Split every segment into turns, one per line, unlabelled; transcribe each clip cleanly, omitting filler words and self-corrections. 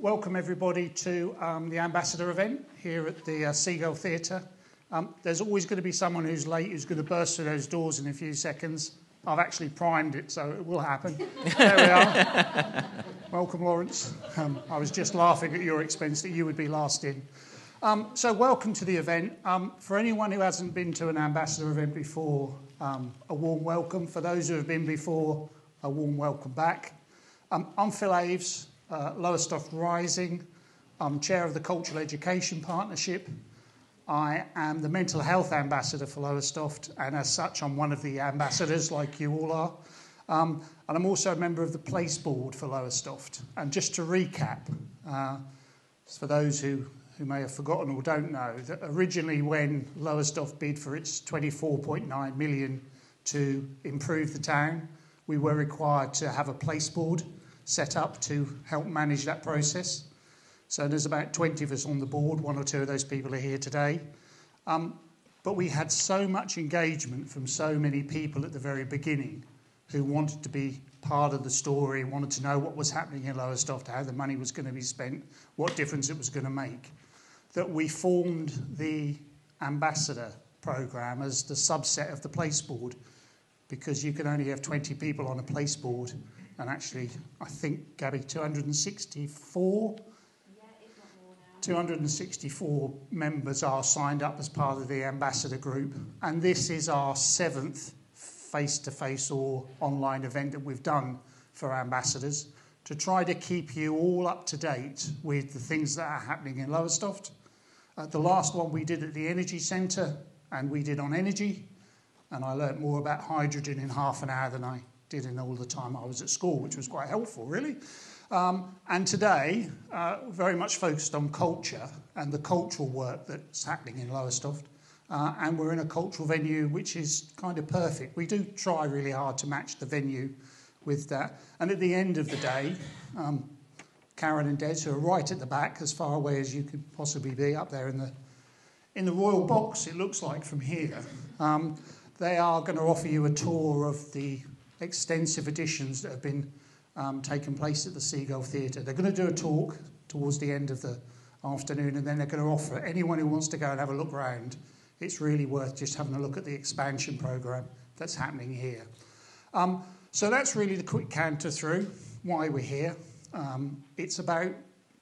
Welcome everybody to the Ambassador event here at the Seagull Theatre. There's always going to be someone who's late who's going to burst through those doors in a few seconds. I've actually primed it, so it will happen. There we are. Welcome, Laurence. I was just laughing at your expense that you would be last in. So welcome to the event. For anyone who hasn't been to an Ambassador event before, a warm welcome. For those who have been before, a warm welcome back. I'm Phil Aves, Lowestoft Reading. I'm chair of the Cultural Education Partnership. I am the Mental Health Ambassador for Lowestoft, and as such, I'm one of the ambassadors, like you all are. And I'm also a member of the Place Board for Lowestoft. And just to recap, for those who may have forgotten or don't know, that originally when Lowestoft bid for its 24.9 million to improve the town, we were required to have a Place Board set up to help manage that process. So there's about 20 of us on the board, one or two of those people are here today. But we had so much engagement from so many people at the very beginning who wanted to be part of the story, wanted to know what was happening in Lowestoft, how the money was going to be spent, what difference it was going to make, that we formed the Ambassador programme as the subset of the Place Board, because you can only have 20 people on a Place Board. And actually, I think, Gabby, 264?
Yeah, if not more now.
264 members are signed up as part of the Ambassador group. And this is our 7th face-to-face or online event that we've done for ambassadors to try to keep you all up to date with the things that are happening in Lowestoft. The last one we did at the Energy Centre, and we did on energy. And I learnt more about hydrogen in half an hour than I did in all the time I was at school, which was quite helpful, really. And today, very much focused on culture and the cultural work that's happening in Lowestoft. And we're in a cultural venue which is kind of perfect. We do try really hard to match the venue with that. And at the end of the day, Karen and Des, who are right at the back, as far away as you could possibly be, up there in the Royal Box, it looks like from here, they are going to offer you a tour of the extensive additions that have been taken place at the Seagull Theatre. They're going to do a talk towards the end of the afternoon, and then they're going to offer anyone who wants to go and have a look around. It's really worth just having a look at the expansion programme that's happening here. So that's really the quick canter through why we're here. It's about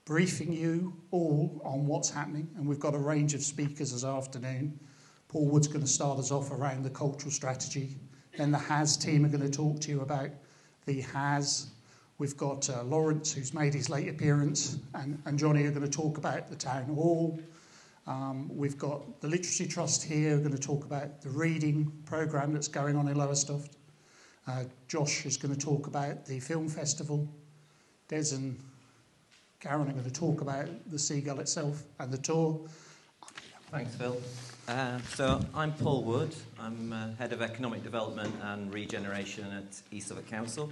briefing you all on what's happening, and we've got a range of speakers this afternoon. Paul Wood's going to start us off around the cultural strategy. Then the HAS team are going to talk to you about the HAS. We've got Laurence, who's made his late appearance, and Johnny are going to talk about the town hall. We've got the Literacy Trust here, who are going to talk about the reading programme that's going on in Lowestoft. Josh is going to talk about the film festival. Des and Karen are going to talk about the Seagull itself and the tour.
Thanks, Phil. So I'm Paul Wood. I'm Head of Economic Development and Regeneration at East Suffolk Council.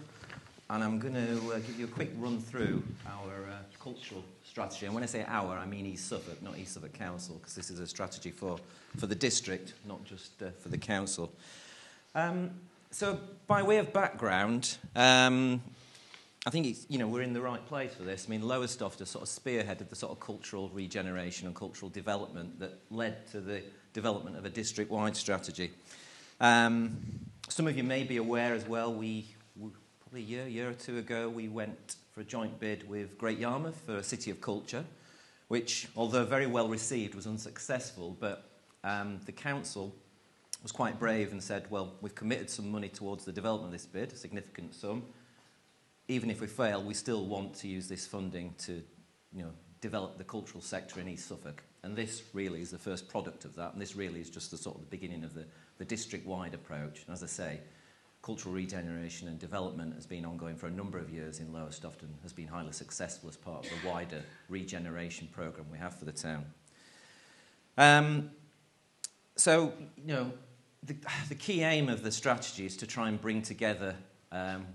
And I'm going to give you a quick run through our cultural strategy. And when I say our, I mean East Suffolk, not East Suffolk Council, because this is a strategy for the district, not just for the council. So by way of background, I think we're in the right place for this. I mean, Lowestoft has sort of spearheaded the sort of cultural regeneration and cultural development that led to the development of a district-wide strategy. Some of you may be aware as well, probably a year or two ago, we went for a joint bid with Great Yarmouth for a City of Culture, which, although very well received, was unsuccessful. But the council was quite brave and said, well, we've committed some money towards the development of this bid, a significant sum. Even if we fail, we still want to use this funding to, develop the cultural sector in East Suffolk. And this really is the first product of that, and this really is just the sort of the beginning of the district-wide approach. And as I say, cultural regeneration and development has been ongoing for a number of years in Lowestoft and has been highly successful as part of the wider regeneration programme we have for the town. So, the key aim of the strategy is to try and bring together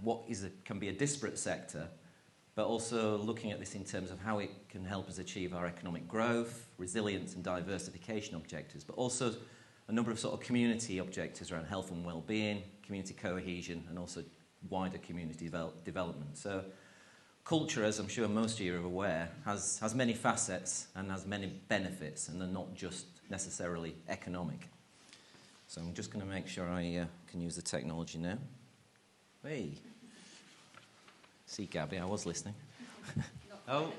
what can be a disparate sector, but also looking at this in terms of how it can help us achieve our economic growth, resilience and diversification objectives, but also a number of sort of community objectives around health and well-being, community cohesion, and also wider community development. So culture, as I'm sure most of you are aware, has many facets and has many benefits, and they're not just necessarily economic. So I'm just going to make sure I can use the technology now. Hey. See, Gabby, I was listening. Oh.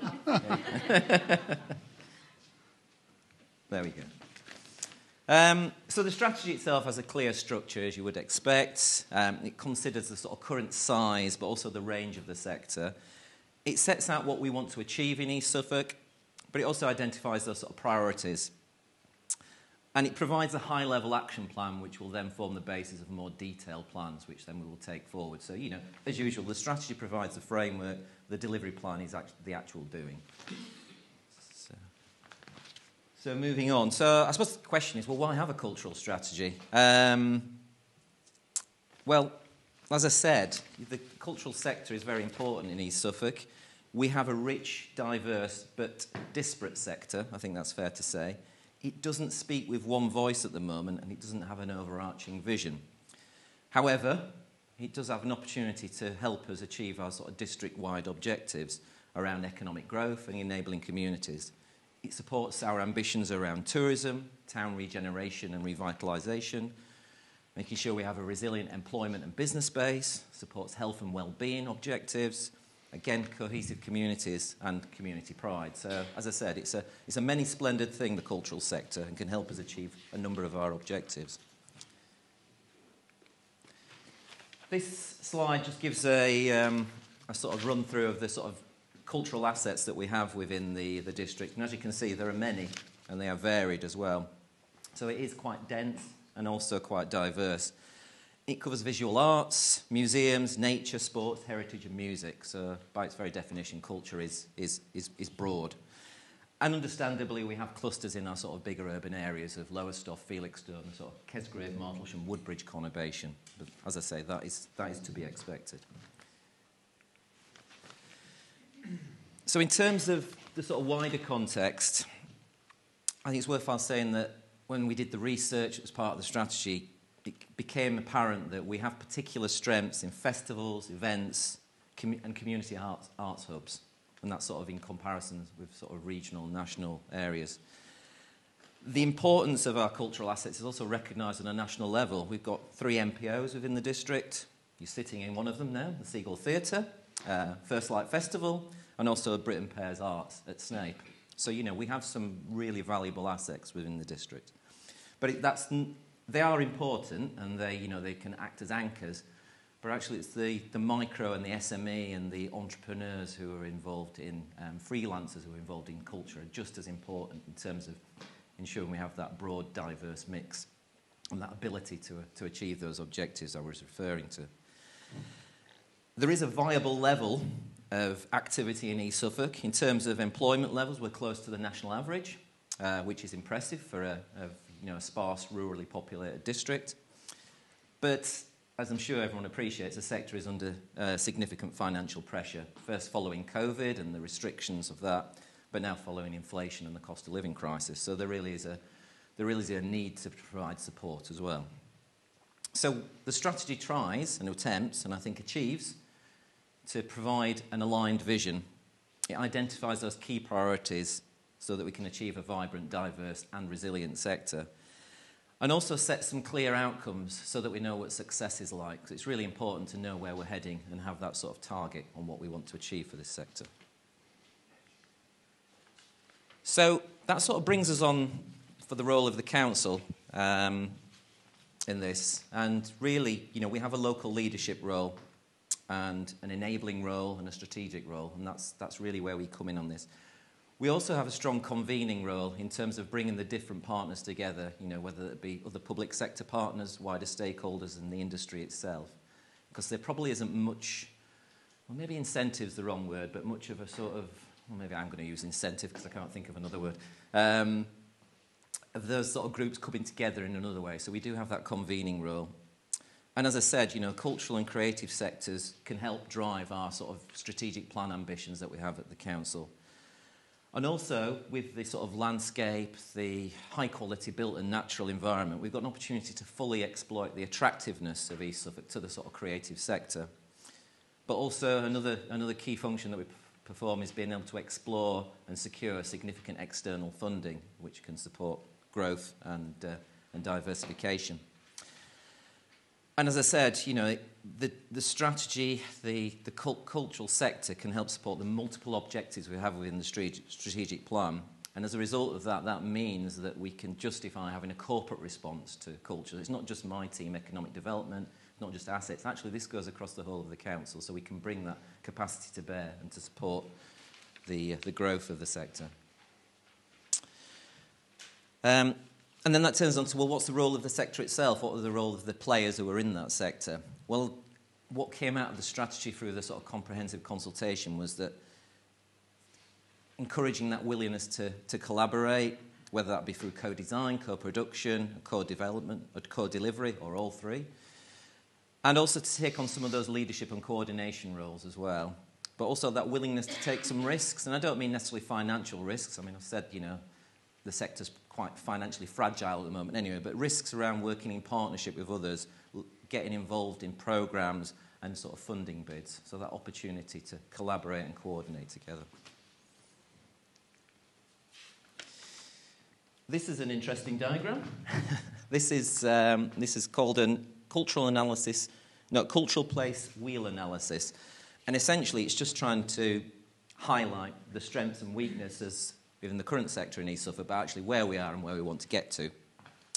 There we go. So the strategy itself has a clear structure, as you would expect. It considers the sort of current size, but also the range of the sector. It sets out what we want to achieve in East Suffolk, but it also identifies those sort of priorities. And it provides a high-level action plan, which will then form the basis of more detailed plans, which then we will take forward. So, as usual, the strategy provides the framework, the delivery plan is the actual doing. So moving on. So I suppose the question is, well, why have a cultural strategy? Well, as I said, the cultural sector is very important in East Suffolk. We have a rich, diverse, but disparate sector, I think that's fair to say. It doesn't speak with one voice at the moment, and it doesn't have an overarching vision. However, it does have an opportunity to help us achieve our sort of district-wide objectives around economic growth and enabling communities. It supports our ambitions around tourism, town regeneration and revitalisation, making sure we have a resilient employment and business base, supports health and well-being objectives, again, cohesive communities and community pride. So, as I said, it's a many-splendid thing, the cultural sector, and can help us achieve a number of our objectives. This slide just gives a sort of run-through of the sort of cultural assets that we have within the district. And as you can see, there are many, and they are varied as well. So it is quite dense and also quite diverse. It covers visual arts, museums, nature, sports, heritage and music. So by its very definition, culture is broad. And understandably, we have clusters in our sort of bigger urban areas of Lowestoft, Felixstowe, sort of Kesgrave, Martlesham, Woodbridge conurbation. But as I say, that is to be expected. So in terms of the sort of wider context, I think it's worthwhile saying that when we did the research as part of the strategy, it became apparent that we have particular strengths in festivals, events, and community arts hubs, and that's sort of in comparison with sort of regional and national areas. The importance of our cultural assets is also recognised on a national level. We've got 3 MPOs within the district. You're sitting in one of them now, the Seagull Theatre, First Light Festival, and also Britain Pairs Arts at Snape. So, we have some really valuable assets within the district. But they are important, and they can act as anchors, but actually it's the micro and the SME and the entrepreneurs who are involved in, freelancers who are involved in culture are just as important in terms of ensuring we have that broad, diverse mix and that ability to achieve those objectives I was referring to. There is a viable level of activity in East Suffolk. In terms of employment levels, we're close to the national average, which is impressive for a sparse, rurally populated district. But, as I'm sure everyone appreciates, the sector is under significant financial pressure, first following COVID and the restrictions of that, but now following inflation and the cost of living crisis. So there really is a need to provide support as well. So the strategy tries and attempts, and I think achieves, to provide an aligned vision. It identifies those key priorities so that we can achieve a vibrant, diverse and resilient sector, and also set some clear outcomes so that we know what success is like. Because it's really important to know where we're heading and have that sort of target on what we want to achieve for this sector. So that sort of brings us on for the role of the council in this. And really, we have a local leadership role and an enabling role and a strategic role, and that's really where we come in on this. We also have a strong convening role in terms of bringing the different partners together, whether it be other public sector partners, wider stakeholders, and the industry itself. Because there probably isn't much, well, maybe incentive's the wrong word, but much of a sort of, well, maybe I'm going to use incentive because I can't think of another word, of those sort of groups coming together in another way. So we do have that convening role. And as I said, cultural and creative sectors can help drive our sort of strategic plan ambitions that we have at the council. And also, with the sort of landscape, the high-quality built and natural environment, we've got an opportunity to fully exploit the attractiveness of East Suffolk to the sort of creative sector. But also another key function that we perform is being able to explore and secure significant external funding, which can support growth and diversification. And as I said, the strategy, the cultural sector can help support the multiple objectives we have within the strategic plan. And as a result of that, that means that we can justify having a corporate response to culture. It's not just my team, economic development, not just assets. Actually, this goes across the whole of the council, so we can bring that capacity to bear and to support the growth of the sector. And then that turns on to, well, what's the role of the sector itself? What are the role of the players who are in that sector? Well, what came out of the strategy through the sort of comprehensive consultation was that encouraging that willingness to collaborate, whether that be through co-design, co-production, co-development, or co-delivery, or all three. And also to take on some of those leadership and coordination roles as well. But also that willingness to take some risks, and I don't mean necessarily financial risks. I mean, I've said, the sector's quite financially fragile at the moment anyway, but risks around working in partnership with others, getting involved in programmes and sort of funding bids. So that opportunity to collaborate and coordinate together. This is an interesting diagram. This is called a cultural place wheel analysis. And essentially it's just trying to highlight the strengths and weaknesses within the current sector in East Suffolk, but actually where we are and where we want to get to.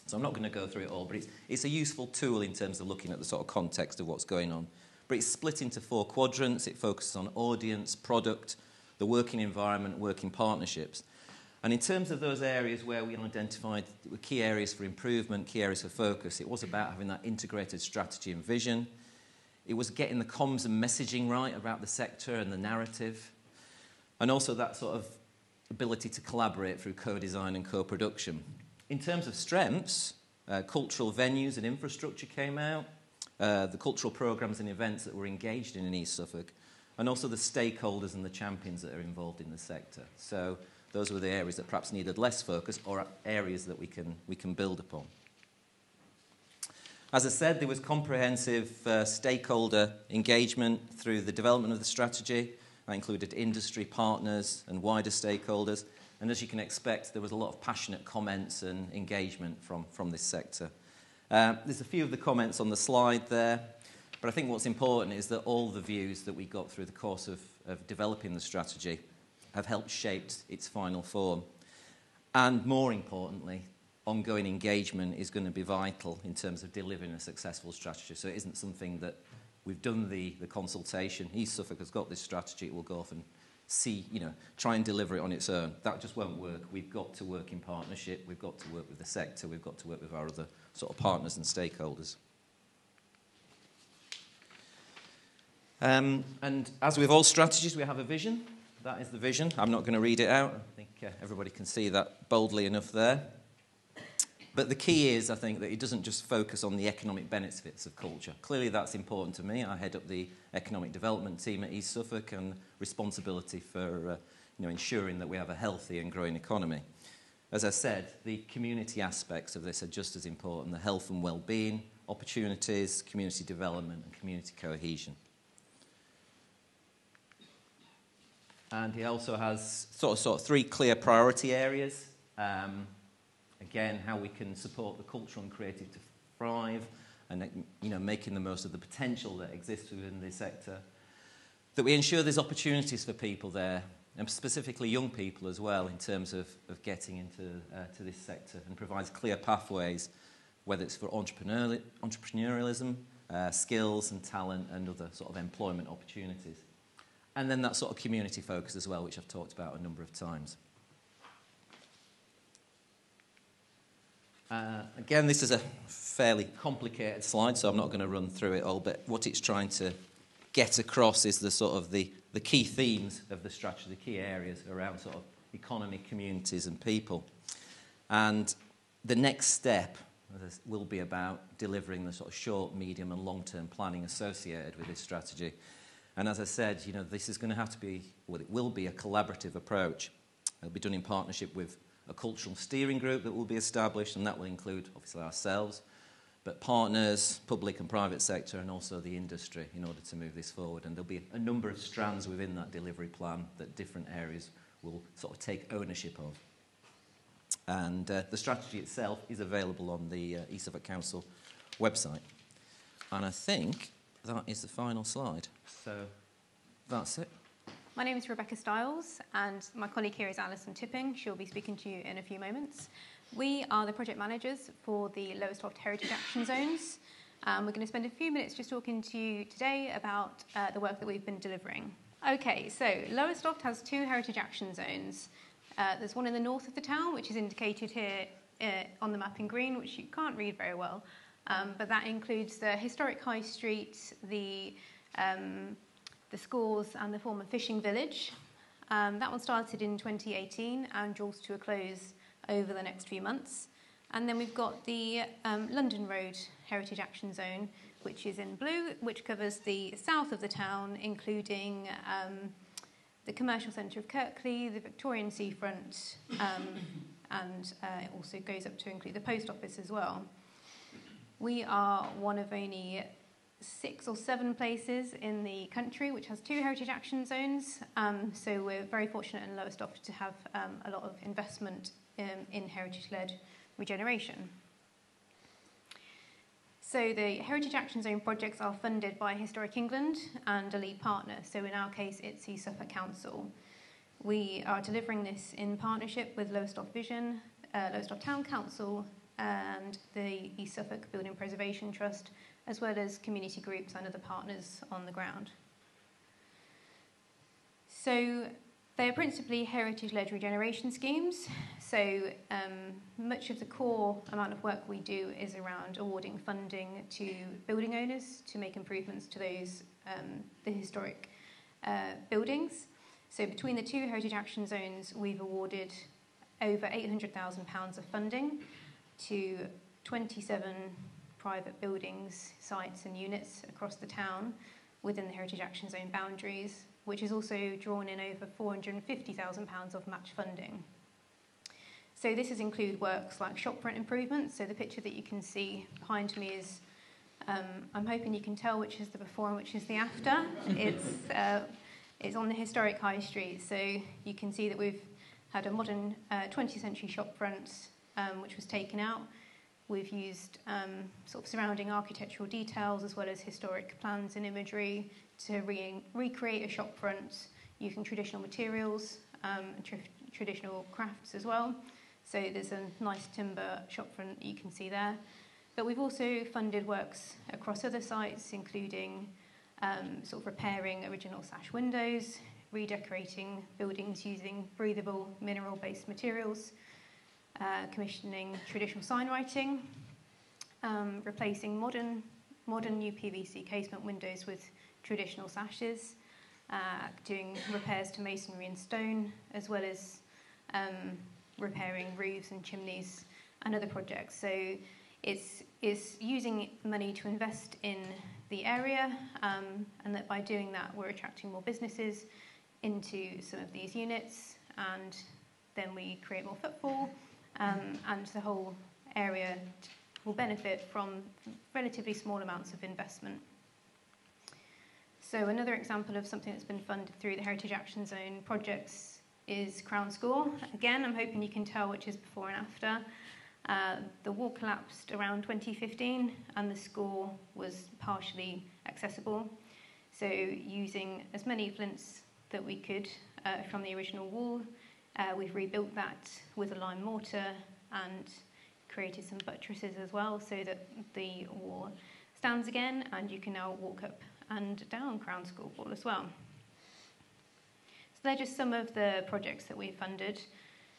So I'm not going to go through it all, but it's a useful tool in terms of looking at the sort of context of what's going on. But it's split into 4 quadrants. It focuses on audience, product, the working environment, working partnerships. And in terms of those areas where we identified key areas for improvement, key areas for focus, it was about having that integrated strategy and vision. It was getting the comms and messaging right about the sector and the narrative. And also that sort of ability to collaborate through co-design and co-production. In terms of strengths, cultural venues and infrastructure came out, the cultural programmes and events that we're engaged in East Suffolk, and also the stakeholders and the champions that are involved in the sector. So those were the areas that perhaps needed less focus or areas that we can build upon. As I said, there was comprehensive stakeholder engagement through the development of the strategy. That included industry partners and wider stakeholders. And as you can expect, there was a lot of passionate comments and engagement from this sector. There's a few of the comments on the slide there, but I think what's important is that all the views that we got through the course of developing the strategy have helped shape its final form. And more importantly, ongoing engagement is going to be vital in terms of delivering a successful strategy. So it isn't something that we've done the consultation. East Suffolk has got this strategy. It will go off and try and deliver it on its own. That just won't work. We've got to work in partnership. We've got to work with the sector. We've got to work with our other sort of partners and stakeholders. And as with all strategies, we have a vision. That is the vision. I'm not going to read it out. I think everybody can see that boldly enough there. But the key is, I think, that it doesn't just focus on the economic benefits of culture. Clearly, that's important to me. I head up the economic development team at East Suffolk and responsibility for ensuring that we have a healthy and growing economy. As I said, the community aspects of this are just as important, the health and well-being, opportunities, community development and community cohesion. And he also has sort of 3 clear priority areas. Again, how we can support the cultural and creative to thrive and making the most of the potential that exists within this sector. That we ensure there's opportunities for people there, and specifically young people as well, in terms of getting into to this sector, and provides clear pathways, whether it's for entrepreneurialism, skills and talent and other sort of employment opportunities. And then that sort of community focus as well, which I've talked about a number of times. Again, this is a fairly complicated slide, so I'm not going to run through it all, but what it's trying to get across is the sort of the key themes of the strategy, the key areas around sort of economy, communities and people. And the next step will be about delivering the sort of short, medium and long-term planning associated with this strategy. And as I said, this is going to have to be, well, it will be a collaborative approach. It'll be done in partnership with a cultural steering group that will be established, and that will include, obviously, ourselves, but partners, public and private sector, and also the industry in order to move this forward. And there'll be a number of strands within that delivery plan that different areas will sort of take ownership of. And the strategy itself is available on the East Suffolk Council website. And I think that is the final slide. So that's it.
My name is Rebecca Stiles, and my colleague here is Alyson Tipping. She'll be speaking to you in a few moments. We are the project managers for the Lowestoft Heritage Action Zones. We're going to spend a few minutes just talking to you today about the work that we've been delivering. Okay, so Lowestoft has 2 heritage action zones. There's one in the north of the town, which is indicated here on the map in green, which you can't read very well, but that includes the historic High Street, the schools and the former fishing village. That one started in 2018 and draws to a close over the next few months. And then we've got the London Road Heritage Action Zone, which is in blue, which covers the south of the town, including the commercial centre of Kirkley, the Victorian seafront, and it also goes up to include the post office as well. We are one of only 6 or 7 places in the country which has 2 heritage action zones, so we're very fortunate in Lowestoft to have a lot of investment in heritage-led regeneration. So the Heritage Action Zone projects are funded by Historic England and a lead partner, so in our case it's East Suffolk Council. We are delivering this in partnership with Lowestoft Vision, Lowestoft Town Council and the East Suffolk Building Preservation Trust, as well as community groups and other partners on the ground. So they are principally heritage-led regeneration schemes, so much of the core amount of work we do is around awarding funding to building owners to make improvements to those the historic buildings. So between the 2 heritage action zones, we've awarded over £800,000 of funding to 27 private buildings, sites and units across the town within the Heritage Action Zone boundaries, which has also drawn in over £450,000 of match funding. So this has included works like shopfront improvements. So the picture that you can see behind me is, I'm hoping you can tell which is the before and which is the after. It's on the historic High Street. So you can see that we've had a modern 20th century shopfront which was taken out. We've used sort of surrounding architectural details as well as historic plans and imagery to recreate a shopfront using traditional materials and traditional crafts as well. So there's a nice timber shopfront you can see there. But we've also funded works across other sites, including sort of repairing original sash windows, redecorating buildings using breathable mineral-based materials, commissioning traditional sign writing, replacing modern new PVC casement windows with traditional sashes, doing repairs to masonry and stone, as well as repairing roofs and chimneys and other projects. So it's using money to invest in the area, and that by doing that we're attracting more businesses into some of these units, and then we create more footfall, and the whole area will benefit from relatively small amounts of investment. So another example of something that's been funded through the Heritage Action Zone projects is Crown School. Again, I'm hoping you can tell which is before and after. The wall collapsed around 2015 and the school was partially accessible. So using as many flints that we could from the original wall, we've rebuilt that with a lime mortar and created some buttresses as well so that the wall stands again and you can now walk up and down Crown School Wall as well. So they're just some of the projects that we've funded.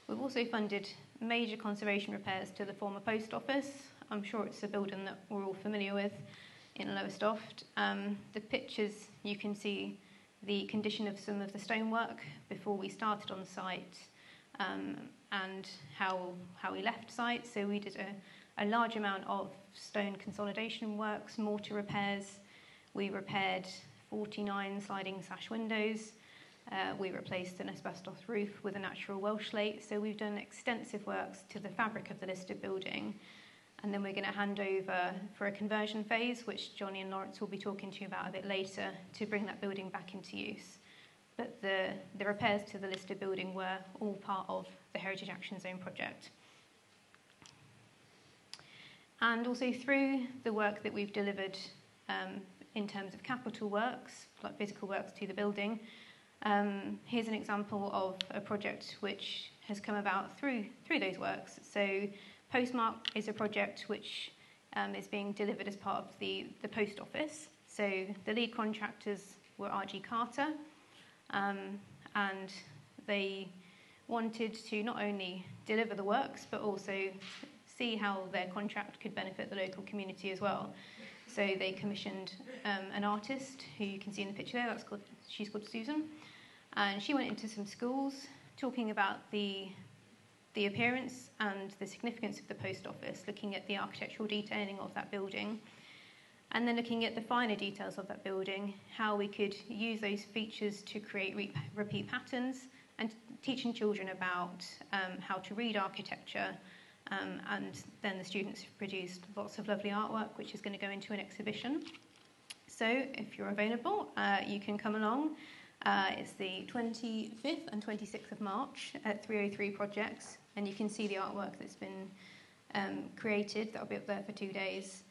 We've also funded major conservation repairs to the former post office. I'm sure it's a building that we're all familiar with in Lowestoft. The pictures, you can see the condition of some of the stonework before we started on site, and how we left site. So we did a large amount of stone consolidation works, mortar repairs. We repaired 49 sliding sash windows. We replaced an asbestos roof with a natural Welsh slate. So we've done extensive works to the fabric of the listed building. And then we're going to hand over for a conversion phase, which Johnny and Lawrence will be talking to you about a bit later, to bring that building back into use. But the repairs to the listed building were all part of the Heritage Action Zone project. And also through the work that we've delivered in terms of capital works, like physical works to the building, here's an example of a project which has come about through those works. So Postmark is a project which is being delivered as part of the post office. So the lead contractors were R.G. Carter, and they wanted to not only deliver the works, but also see how their contract could benefit the local community as well. So they commissioned an artist who you can see in the picture there. She's called Susan, and she went into some schools talking about the appearance and the significance of the post office, looking at the architectural detailing of that building, and then looking at the finer details of that building, how we could use those features to create repeat patterns, and teaching children about how to read architecture. And then the students have produced lots of lovely artwork, which is going to go into an exhibition. So if you're available, you can come along. It's the 25th and 26th of March at 303 Projects, and you can see the artwork that's been created. That'll be up there for 2 days.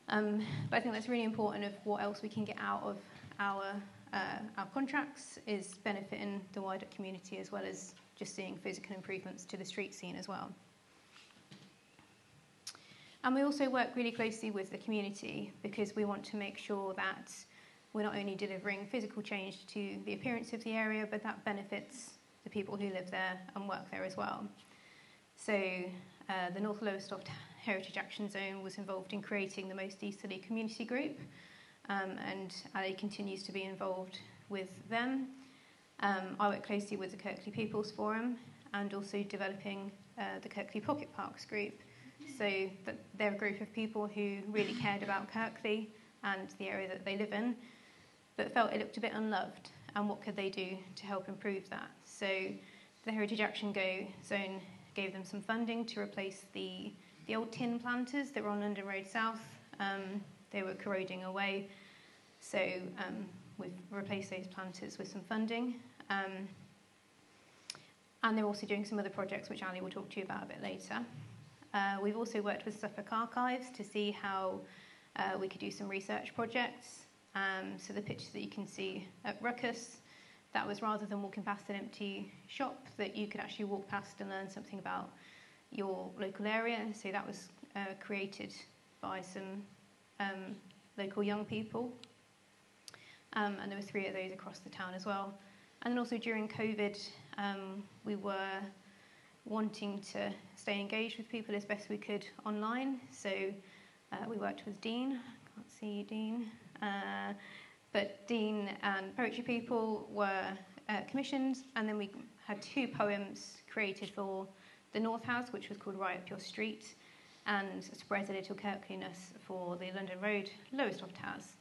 But I think that's really important of what else we can get out of our contracts is benefiting the wider community, as well as just seeing physical improvements to the street scene as well. And we also work really closely with the community, because we want to make sure that we're not only delivering physical change to the appearance of the area, but that benefits the people who live there and work there as well. So the North Lowestoft Heritage Action Zone was involved in creating the Most Easterly Community Group, and Ali continues to be involved with them. I work closely with the Kirkley People's Forum, and also developing the Kirkley Pocket Parks Group. So that they're a group of people who really cared about Kirkley and the area that they live in, but felt it looked a bit unloved, and what could they do to help improve that. So the Heritage Action Zone gave them some funding to replace the old tin planters that were on London Road South. They were corroding away, so we've replaced those planters with some funding. And they're also doing some other projects which Ali will talk to you about a bit later. We've also worked with Suffolk Archives to see how we could do some research projects. So the pictures that you can see at Ruckus, that was rather than walking past an empty shop, that you could actually walk past and learn something about your local area. So that was created by some local young people. And there were 3 of those across the town as well. And then also during COVID, we were wanting to stay engaged with people as best we could online. So we worked with Dean. I can't see you, Dean. But Dean and Poetry People were commissioned, and then we had 2 poems created for the North House, which was called Right Up Your Street, and Spread a Little Kirkliness for the London Road Lowestoft House.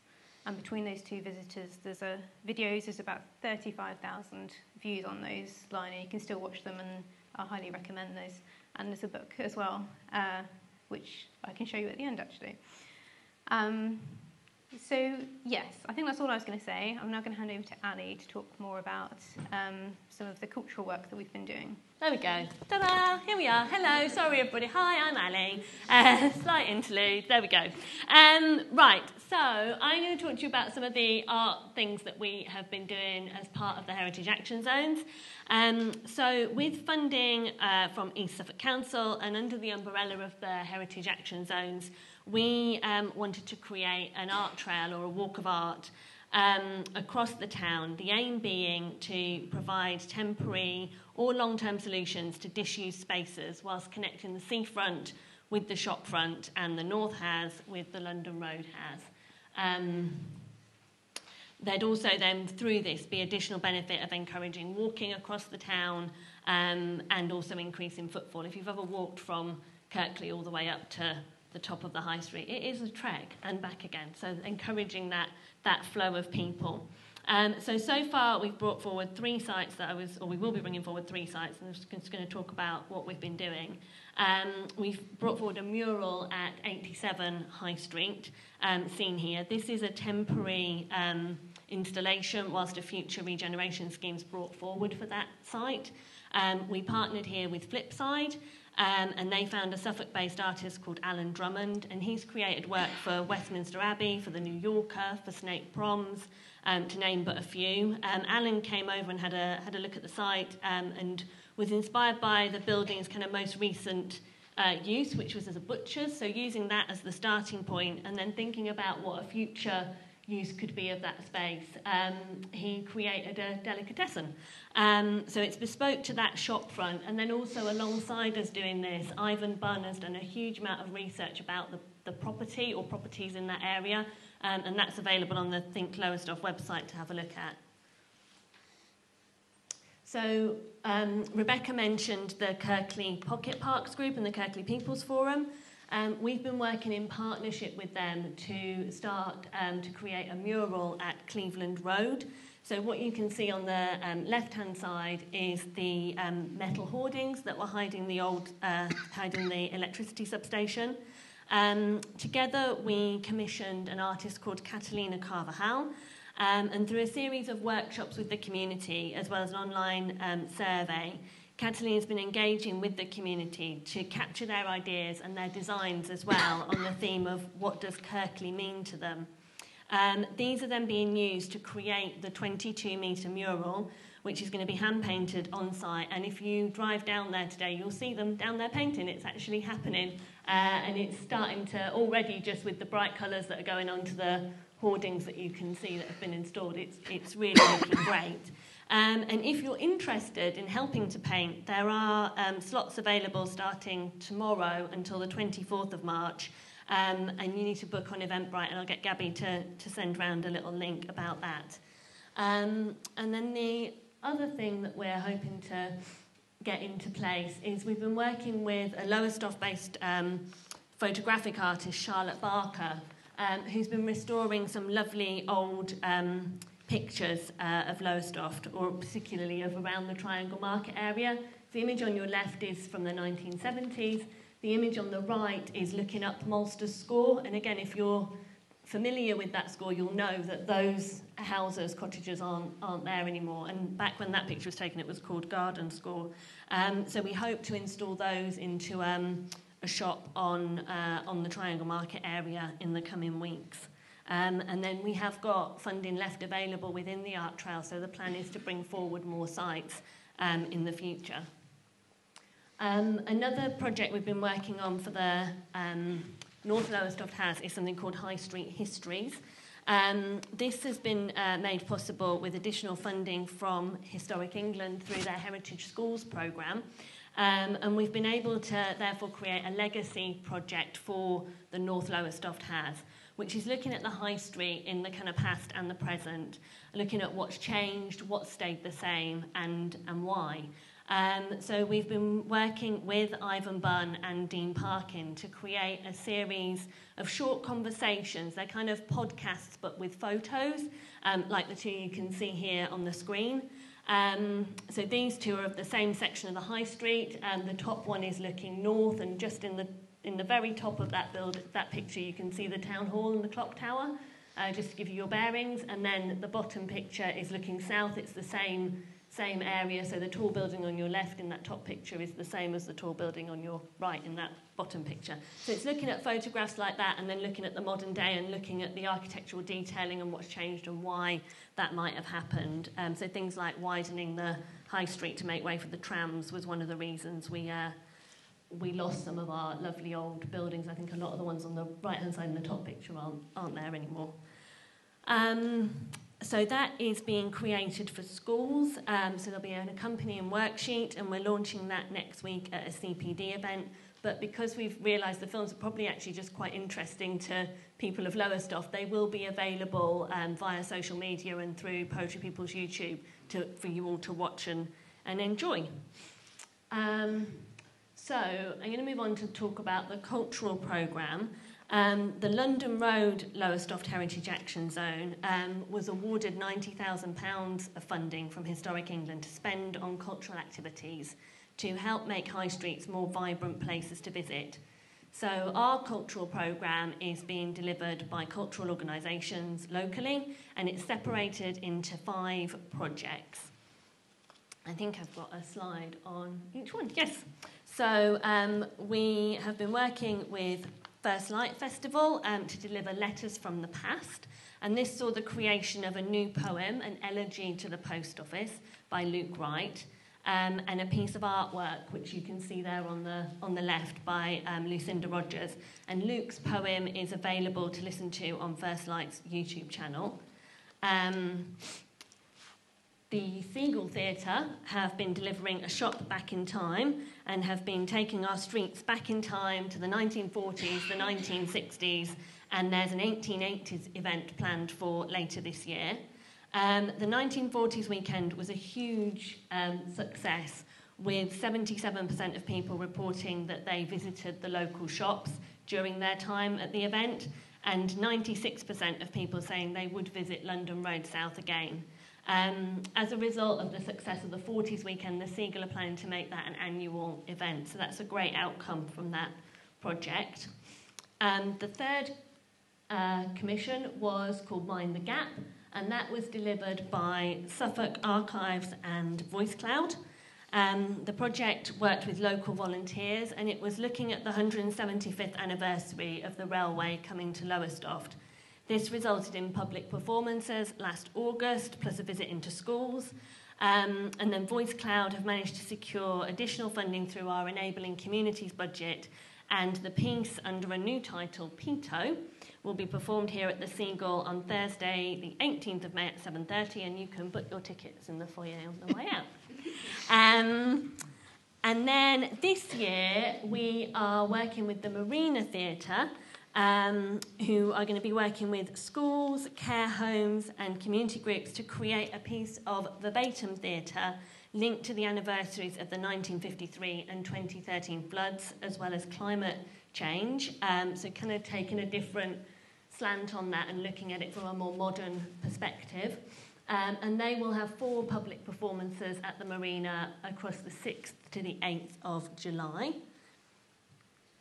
And between those 2 visitors, there's about 35,000 views on those line, and you can still watch them, and I highly recommend those. And there's a book as well, which I can show you at the end, actually. So, yes, I think that's all I was going to say. I'm now going to hand over to Ali to talk more about some of the cultural work that we've been doing.
There we go. Ta-da! Here we are. Hello. Sorry, everybody. Hi, I'm Ali. Slight interlude. There we go. Right, so I'm going to talk to you about some of the art things that we have been doing as part of the Heritage Action Zones. So with funding from East Suffolk Council and under the umbrella of the Heritage Action Zones, we wanted to create an art trail or a walk of art across the town, the aim being to provide temporary or long-term solutions to disused spaces whilst connecting the seafront with the shopfront and the North has with the London Road has. There'd also then, through this, be additional benefit of encouraging walking across the town and also increasing footfall. If you've ever walked from Kirkley all the way up to the top of the high street, it is a trek and back again, so encouraging that flow of people. So far we've brought forward 3 sites we will be bringing forward 3 sites, and I'm just going to talk about what we've been doing. We've brought forward a mural at 87 High Street, seen here. This is a temporary installation whilst a future regeneration scheme's brought forward for that site. We partnered here with Flipside, and they found a Suffolk-based artist called Alan Drummond, and he's created work for Westminster Abbey, for the New Yorker, for Snake Proms, to name but a few. Alan came over and had a look at the site and was inspired by the building's kind of most recent use, which was as a butcher's, so using that as the starting point and then thinking about what a future use could be of that space. He created a delicatessen. So it's bespoke to that shop front, and then also alongside us doing this, Ivan Bunn has done a huge amount of research about the property or properties in that area, and that's available on the Think Lowestoft website to have a look at. So Rebecca mentioned the Kirkley Pocket Parks Group and the Kirkley People's Forum. We've been working in partnership with them to start to create a mural at Cleveland Road. So what you can see on the left-hand side is the metal hoardings that were hiding the electricity substation. Together we commissioned an artist called Catalina Carvajal, and through a series of workshops with the community as well as an online survey, Catalina's been engaging with the community to capture their ideas and their designs as well on the theme of what does Kirkley mean to them. These are then being used to create the 22-metre mural, which is going to be hand-painted on site. And if you drive down there today, you'll see them down there painting. It's actually happening. And it's starting to, already just with the bright colours that are going onto the hoardings that you can see that have been installed, it's really looking great. And if you're interested in helping to paint, there are slots available starting tomorrow until the 24th of March. And you need to book on Eventbrite, and I'll get Gabby to send round a little link about that. And then the other thing that we're hoping to get into place is we've been working with a Lowestoft-based photographic artist, Charlotte Barker, who's been restoring some lovely old pictures of Lowestoft, or particularly of around the Triangle Market area. The image on your left is from the 1970s. The image on the right is looking up Malster's Score, and again, if you're familiar with that score, you'll know that those houses, cottages aren't there anymore. And back when that picture was taken, it was called Garden Score. So we hope to install those into a shop on the Triangle Market area in the coming weeks. And then we have got funding left available within the Art Trail, so the plan is to bring forward more sites in the future. Another project we've been working on for the North Lowestoft House is something called High Street Histories. This has been made possible with additional funding from Historic England through their Heritage Schools programme. And we've been able to therefore create a legacy project for the North Lowestoft House, which is looking at the High Street in the kind of past and the present, looking at what's changed, what stayed the same, and why. So we've been working with Ivan Bunn and Dean Parkin to create a series of short conversations. They're kind of podcasts, but with photos, like the two you can see here on the screen. So these two are of the same section of the High Street. The top one is looking north, and just in the very top of that picture, you can see the town hall and the clock tower, just to give you your bearings. And then the bottom picture is looking south. It's the same area, so the tall building on your left in that top picture is the same as the tall building on your right in that bottom picture. So it's looking at photographs like that, and then looking at the modern day and looking at the architectural detailing and what's changed and why that might have happened. So things like widening the High Street to make way for the trams was one of the reasons we lost some of our lovely old buildings. I think a lot of the ones on the right-hand side in the top picture aren't there anymore. So that is being created for schools. So there'll be an accompanying worksheet, and we're launching that next week at a CPD event. But because we've realised the films are probably actually just quite interesting to people of Lowestoft, they will be available via social media and through Poetry People's YouTube for you all to watch and enjoy. So I'm going to move on to talk about the cultural programme. The London Road Lowestoft Heritage Action Zone was awarded £90,000 of funding from Historic England to spend on cultural activities to help make high streets more vibrant places to visit. So our cultural programme is being delivered by cultural organisations locally, and it's separated into 5 projects. I think I've got a slide on each one. Yes. So we have been working with First Light Festival to deliver Letters from the Past, and this saw the creation of a new poem, an elegy to the post office by Luke Wright, and a piece of artwork which you can see there on the left by Lucinda Rogers. And Luke's poem is available to listen to on First Light's YouTube channel. The Seagull Theatre have been delivering a shop back in time and have been taking our streets back in time to the 1940s, the 1960s, and there's an 1880s event planned for later this year. The 1940s weekend was a huge success, with 77% of people reporting that they visited the local shops during their time at the event, and 96% of people saying they would visit London Road South again. As a result of the success of the 40s weekend, the Seagull are planning to make that an annual event, so that's a great outcome from that project. The third commission was called Mind the Gap, and that was delivered by Suffolk Archives and VoiceCloud. The project worked with local volunteers, and it was looking at the 175th anniversary of the railway coming to Lowestoft. This resulted in public performances last August, plus a visit into schools. And then VoiceCloud have managed to secure additional funding through our Enabling Communities budget, and the piece, under a new title, Pito, will be performed here at the Seagull on Thursday, the 18th of May at 7:30, and you can book your tickets in the foyer on the way out. And then this year, we are working with the Marina Theatre, who are going to be working with schools, care homes and community groups to create a piece of verbatim theatre linked to the anniversaries of the 1953 and 2013 floods, as well as climate change. So kind of taking a different slant on that and looking at it from a more modern perspective. And they will have 4 public performances at the Marina across the 6th to the 8th of July.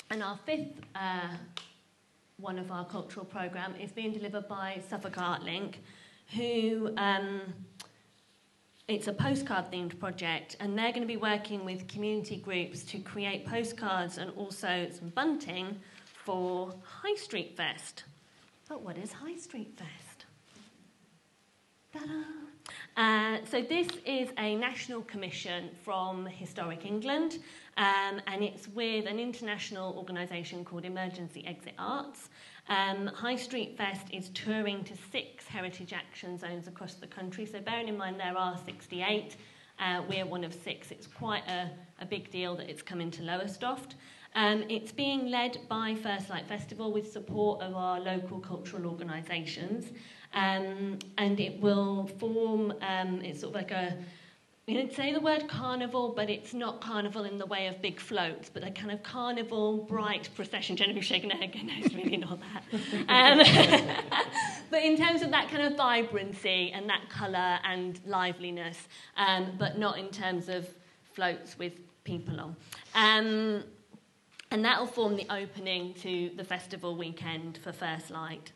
And our 5th one of our cultural programme is being delivered by Suffolk Art Link, who it's a postcard-themed project, and they're going to be working with community groups to create postcards and also some bunting for High Street Fest. But what is High Street Fest? Ta-da! So this is a national commission from Historic England, and it's with an international organisation called Emergency Exit Arts. High Street Fest is touring to 6 heritage action zones across the country, so bearing in mind there are 68, we're one of 6. It's quite a big deal that it's coming to Lowestoft. It's being led by First Light Festival with support of our local cultural organisations, and it will form, it's sort of like a, we didn't say the word carnival, but it's not carnival in the way of big floats, but a kind of carnival, bright procession. Jennifer's shaking her head, no, it's really not that. But in terms of that kind of vibrancy and that colour and liveliness, but not in terms of floats with people on. And that will form the opening to the festival weekend for First Light.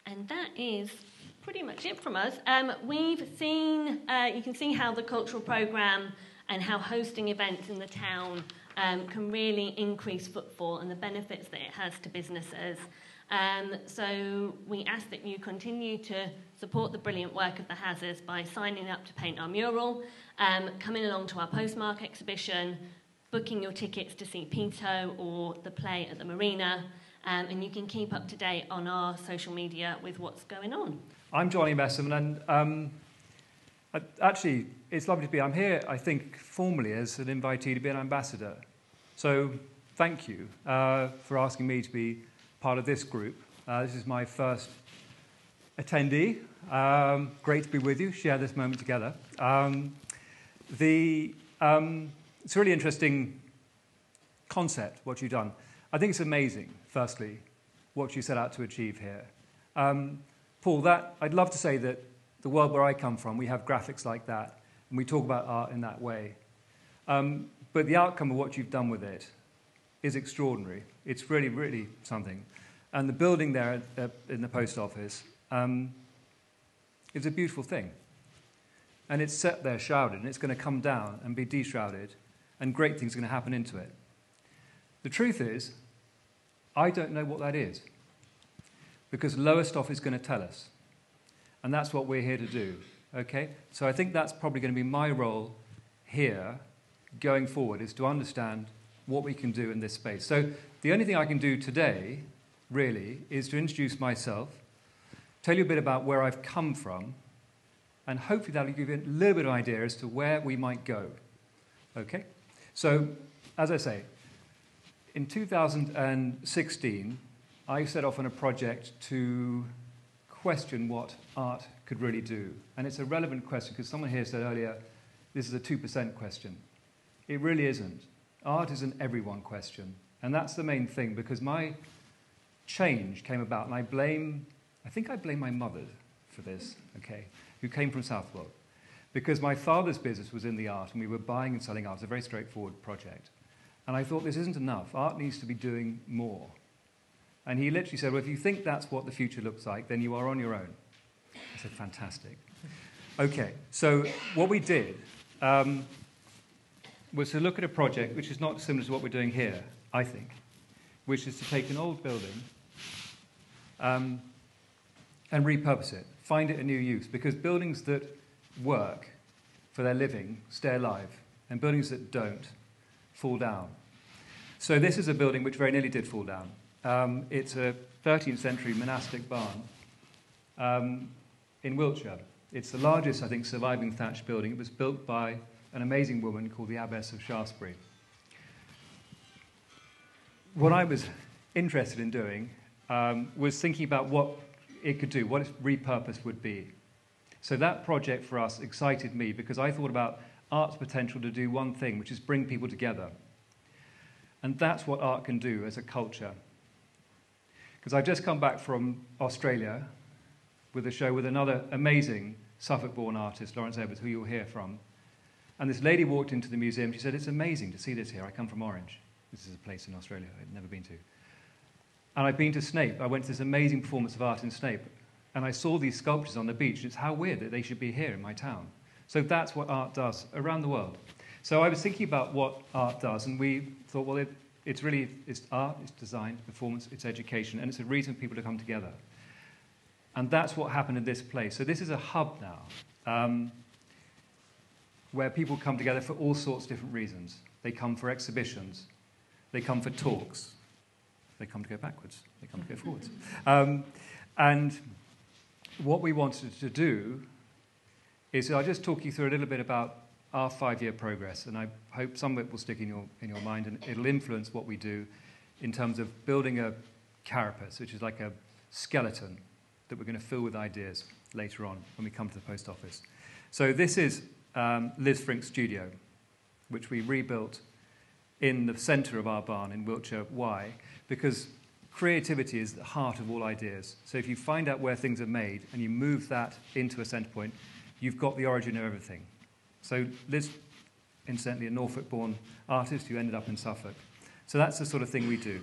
And that is pretty much it from us. We've seen, you can see how the cultural programme and how hosting events in the town can really increase footfall and the benefits that it has to businesses. So we ask that you continue to support the brilliant work of the Hazards by signing up to paint our mural, coming along to our postmark exhibition, booking your tickets to see Pito or the play at the Marina, and you can keep up to date on our social media with what's going on.
I'm Johnny Messum, and actually, it's lovely to be. I'm here, I think, formally as an invitee to be an ambassador. So thank you for asking me to be part of this group. This is my first attendee. Great to be with you, share this moment together. It's a really interesting concept, what you've done. I think it's amazing, firstly, what you set out to achieve here. Paul, I'd love to say that the world where I come from, we have graphics like that, and we talk about art in that way. But the outcome of what you've done with it is extraordinary. It's really, really something. And the building there in the post office is a beautiful thing. And it's set there shrouded, and it's going to come down and be de-shrouded, and great things are going to happen into it. The truth is, I don't know what that is, because Lowestoft is going to tell us. And that's what we're here to do, okay? So I think that's probably going to be my role here going forward, is to understand what we can do in this space. So the only thing I can do today, really, is to introduce myself, tell you a bit about where I've come from, and hopefully that'll give you a little bit of idea as to where we might go, okay? So, as I say, in 2016, I set off on a project to question what art could really do. And it's a relevant question, because someone here said earlier, this is a 2% question. It really isn't. Art is an everyone question. And that's the main thing, because my change came about, and I think I blame my mother for this, okay, who came from Southwark. Because my father's business was in the art, and we were buying and selling art. It was a very straightforward project. And I thought, this isn't enough. Art needs to be doing more. And he literally said, well, if you think that's what the future looks like, then you are on your own. I said, fantastic. Okay, so what we did was to look at a project which is not similar to what we're doing here, I think, which is to take an old building and repurpose it, find it a new use, because buildings that work for their living stay alive, and buildings that don't fall down. So this is a building which very nearly did fall down. It's a 13th century monastic barn in Wiltshire. It's the largest, I think, surviving thatched building. It was built by an amazing woman called the Abbess of Shaftesbury. What I was interested in doing was thinking about what it could do, what its repurpose would be. So that project for us excited me, because I thought about art's potential to do one thing, which is bring people together. And that's what art can do as a culture. Because I've just come back from Australia with a show with another amazing Suffolk-born artist, Laurence Edwards, who you'll hear from. And this lady walked into the museum. She said, it's amazing to see this here. I come from Orange. This is a place in Australia I'd never been to. And I've been to Snape. I went to this amazing performance of art in Snape. And I saw these sculptures on the beach. It's how weird that they should be here in my town. So that's what art does around the world. So I was thinking about what art does, and we thought, well, it's art, it's design, performance, it's education, and it's a reason for people to come together. And that's what happened in this place. So this is a hub now, where people come together for all sorts of different reasons. They come for exhibitions. They come for talks. They come to go backwards. They come to go forwards. And what we wanted to do is, I'll just talk you through a little bit about our 5-year progress, and I hope some of it will stick in your mind, and it'll influence what we do in terms of building a carapace, which is like a skeleton that we're going to fill with ideas later on when we come to the post office. So this is Liz Frink's studio, which we rebuilt in the centre of our barn in Wiltshire. Why? Because creativity is the heart of all ideas. So if you find out where things are made and you move that into a centre point, you've got the origin of everything. So Liz, incidentally, a Norfolk-born artist who ended up in Suffolk. So that's the sort of thing we do.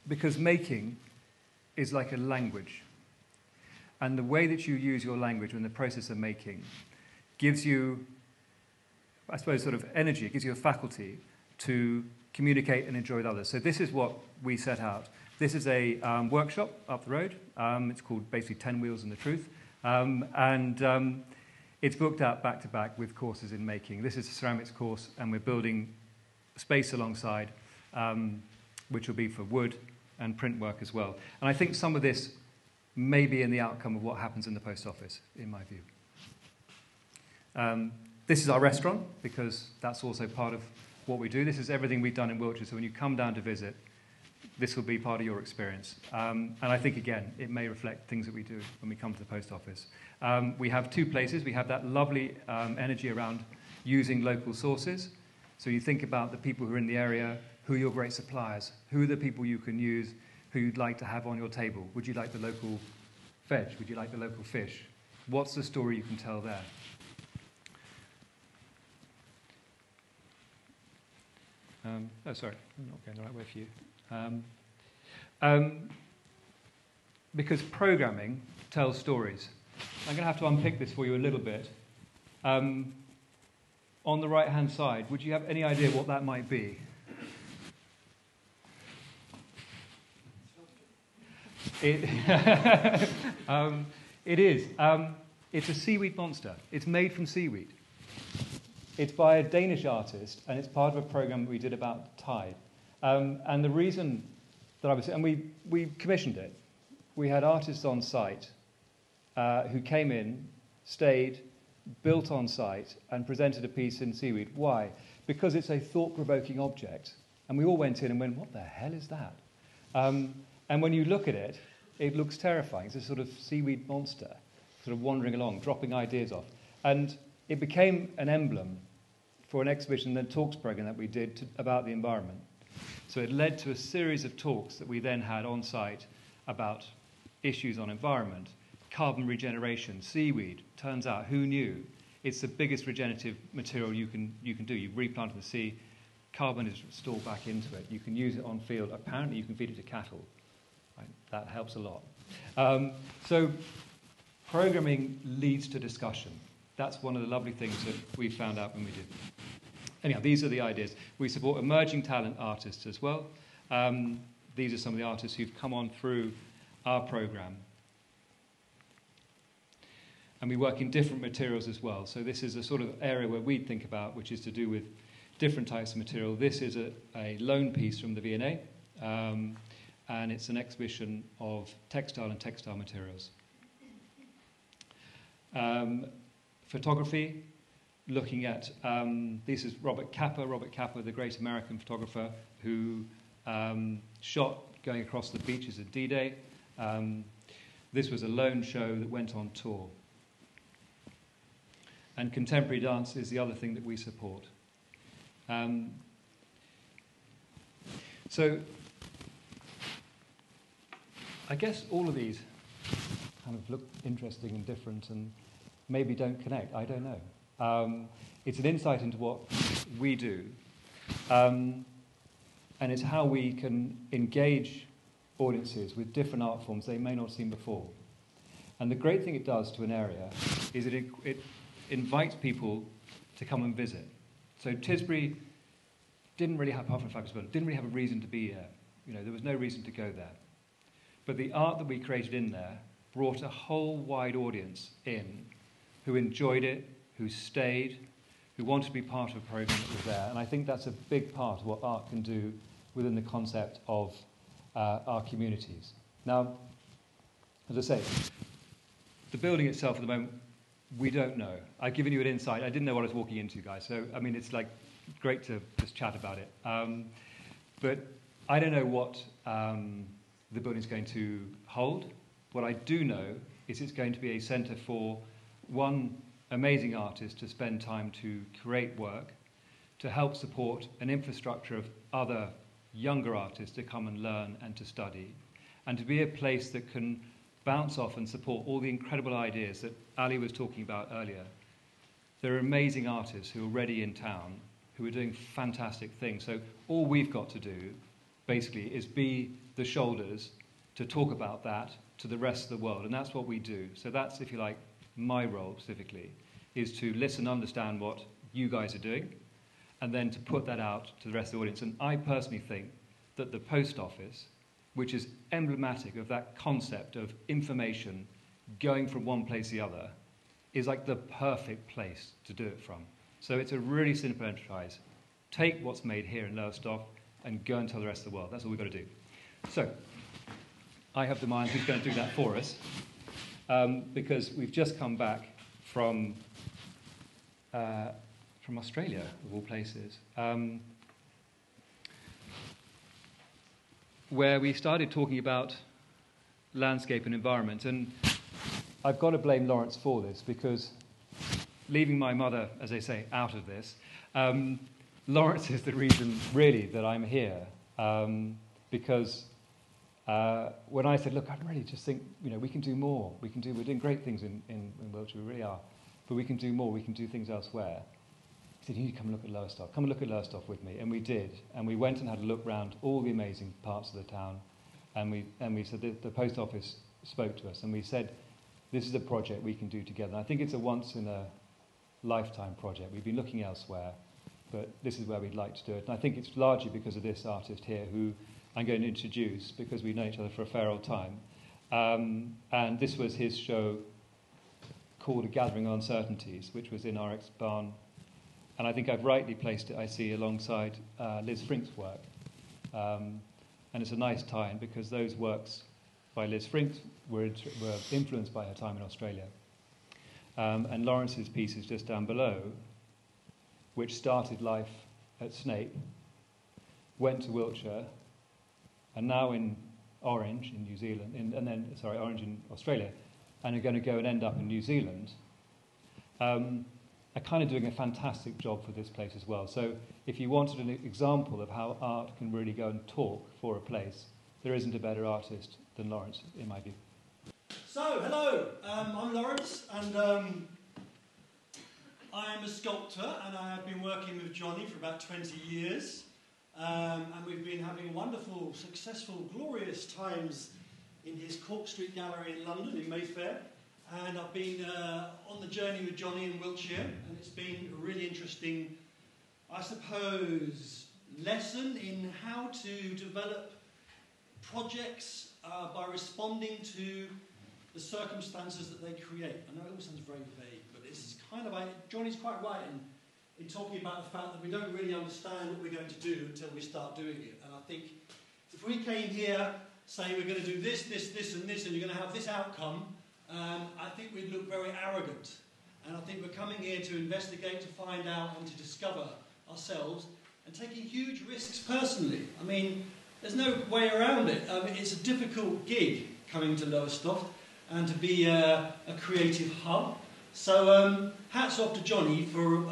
Because making is like a language. And the way that you use your language in the process of making gives you, I suppose, sort of energy. It gives you a faculty to communicate and enjoy with others. So this is what we set out. This is a workshop up the road. It's called basically 10 Wheels and the Truth. It's booked out back-to-back with courses in making. This is a ceramics course, and we're building space alongside, which will be for wood and print work as well. And I think some of this may be in the outcome of what happens in the post office, in my view. This is our restaurant, because that's also part of what we do. This is everything we've done in Wiltshire. So when you come down to visit, this will be part of your experience. And I think, again, it may reflect things that we do when we come to the post office. We have two places. We have that lovely energy around using local sources. So you think about the people who are in the area, who are your great suppliers, who are the people you can use, who you'd like to have on your table. Would you like the local veg? Would you like the local fish? What's the story you can tell there? Oh, sorry, I'm not going the right way for you. Because programming tells stories. I'm going to have to unpick this for you a little bit. On the right-hand side, would you have any idea what that might be? It is. It's a seaweed monster. It's made from seaweed. It's by a Danish artist, and it's part of a program we did about the tide. And the reason that and we commissioned it. We had artists on site who came in, stayed, built on site, and presented a piece in seaweed. Why? Because it's a thought-provoking object. And we all went in and went, what the hell is that? And when you look at it, it looks terrifying. It's a sort of seaweed monster, sort of wandering along, dropping ideas off. And it became an emblem for an exhibition and talks program that we did about the environment. So it led to a series of talks that we then had on site about issues on environment, carbon regeneration, seaweed. Turns out, who knew? It's the biggest regenerative material you can do. You replant in the sea, carbon is stored back into it. You can use it on field. Apparently, you can feed it to cattle. Right? That helps a lot. So programming leads to discussion. That's one of the lovely things that we found out when we did. Anyhow, these are the ideas. We support emerging talent artists as well. These are some of the artists who've come on through our program. And we work in different materials as well. So this is a sort of area where we think about, which is to do with different types of material. This is a loan piece from the V&A, and it's an exhibition of textile and textile materials. Photography, looking at, this is Robert Capa, the great American photographer who shot going across the beaches of D-Day. This was a loan show that went on tour. And contemporary dance is the other thing that we support. So I guess all of these kind of look interesting and different and maybe don't connect. I don't know. It's an insight into what we do. And it's how we can engage audiences with different art forms they may not have seen before. And the great thing it does to an area is that it invites people to come and visit. So Tisbury didn't really have, apart from didn't really have a reason to be there. You know, there was no reason to go there. But the art that we created in there brought a whole wide audience in who enjoyed it, who stayed, who wanted to be part of a program that was there. And I think that's a big part of what art can do within the concept of our communities. Now, as I say, the building itself at the moment, we don't know. I've given you an insight. I didn't know what I was walking into, guys. So, I mean, it's like great to just chat about it. But I don't know what the building's going to hold. What I do know is it's going to be a centre for one amazing artist to spend time to create work, to help support an infrastructure of other younger artists to come and learn and to study, and to be a place that can bounce off and support all the incredible ideas that Ali was talking about earlier. There are amazing artists who are already in town, who are doing fantastic things. So all we've got to do, basically, is be the shoulders to talk about that to the rest of the world. And that's what we do. So that's, if you like, my role specifically, is to listen, understand what you guys are doing, and then to put that out to the rest of the audience. And I personally think that the post office, which is emblematic of that concept of information going from one place to the other, is like the perfect place to do it from. So it's a really simple enterprise. Take what's made here in Lowestoft and go and tell the rest of the world. That's all we've got to do. So I have the mind who's going to do that for us, because we've just come back from Australia, of all places. where we started talking about landscape and environment. And I've got to blame Laurence for this, because leaving my mother, as they say, out of this, Laurence is the reason, really, that I'm here. Because when I said, look, I really just think, we can do more. We're doing great things in Wiltshire, we really are. But we can do more, we can do things elsewhere. He said, you need to come and look at Lowestoft. Come and look at Lowestoft with me. And we did. And we went and had a look round all the amazing parts of the town. And we said, the post office spoke to us. And we said, this is a project we can do together. And I think it's a once-in-a-lifetime project. We've been looking elsewhere, but this is where we'd like to do it. And I think it's largely because of this artist here, who I'm going to introduce, because we've known each other for a fair old time. And this was his show called A Gathering of Uncertainties, which was in RX Barn. And I think I've rightly placed it, I see, alongside Liz Frink's work. And it's a nice tie-in, because those works by Liz Frink were influenced by her time in Australia. And Lawrence's piece is just down below, which started life at Snape, went to Wiltshire, and now in Orange in New Zealand, Orange in Australia, and are going to go and end up in New Zealand, are kind of doing a fantastic job for this place as well. So if you wanted an example of how art can really go and talk for a place, there isn't a better artist than Laurence, in my view.
So, hello, I'm Laurence, and I am a sculptor, and I have been working with Johnny for about 20 years. And we've been having wonderful, successful, glorious times in his Cork Street Gallery in London, in Mayfair. And I've been on the journey with Johnny in Wiltshire, and it's been a really interesting, I suppose, lesson in how to develop projects by responding to the circumstances that they create. I know it all sounds very vague, but it's kind of, Johnny's quite right in talking about the fact that we don't really understand what we're going to do until we start doing it. And I think if we came here saying we're going to do this, this, this and this, and you're going to have this outcome, I think we'd look very arrogant. And I think we're coming here to investigate, to find out and to discover ourselves, and taking huge risks personally. I mean, there's no way around it. It's a difficult gig coming to Lowestoft and to be a creative hub. So hats off to Johnny for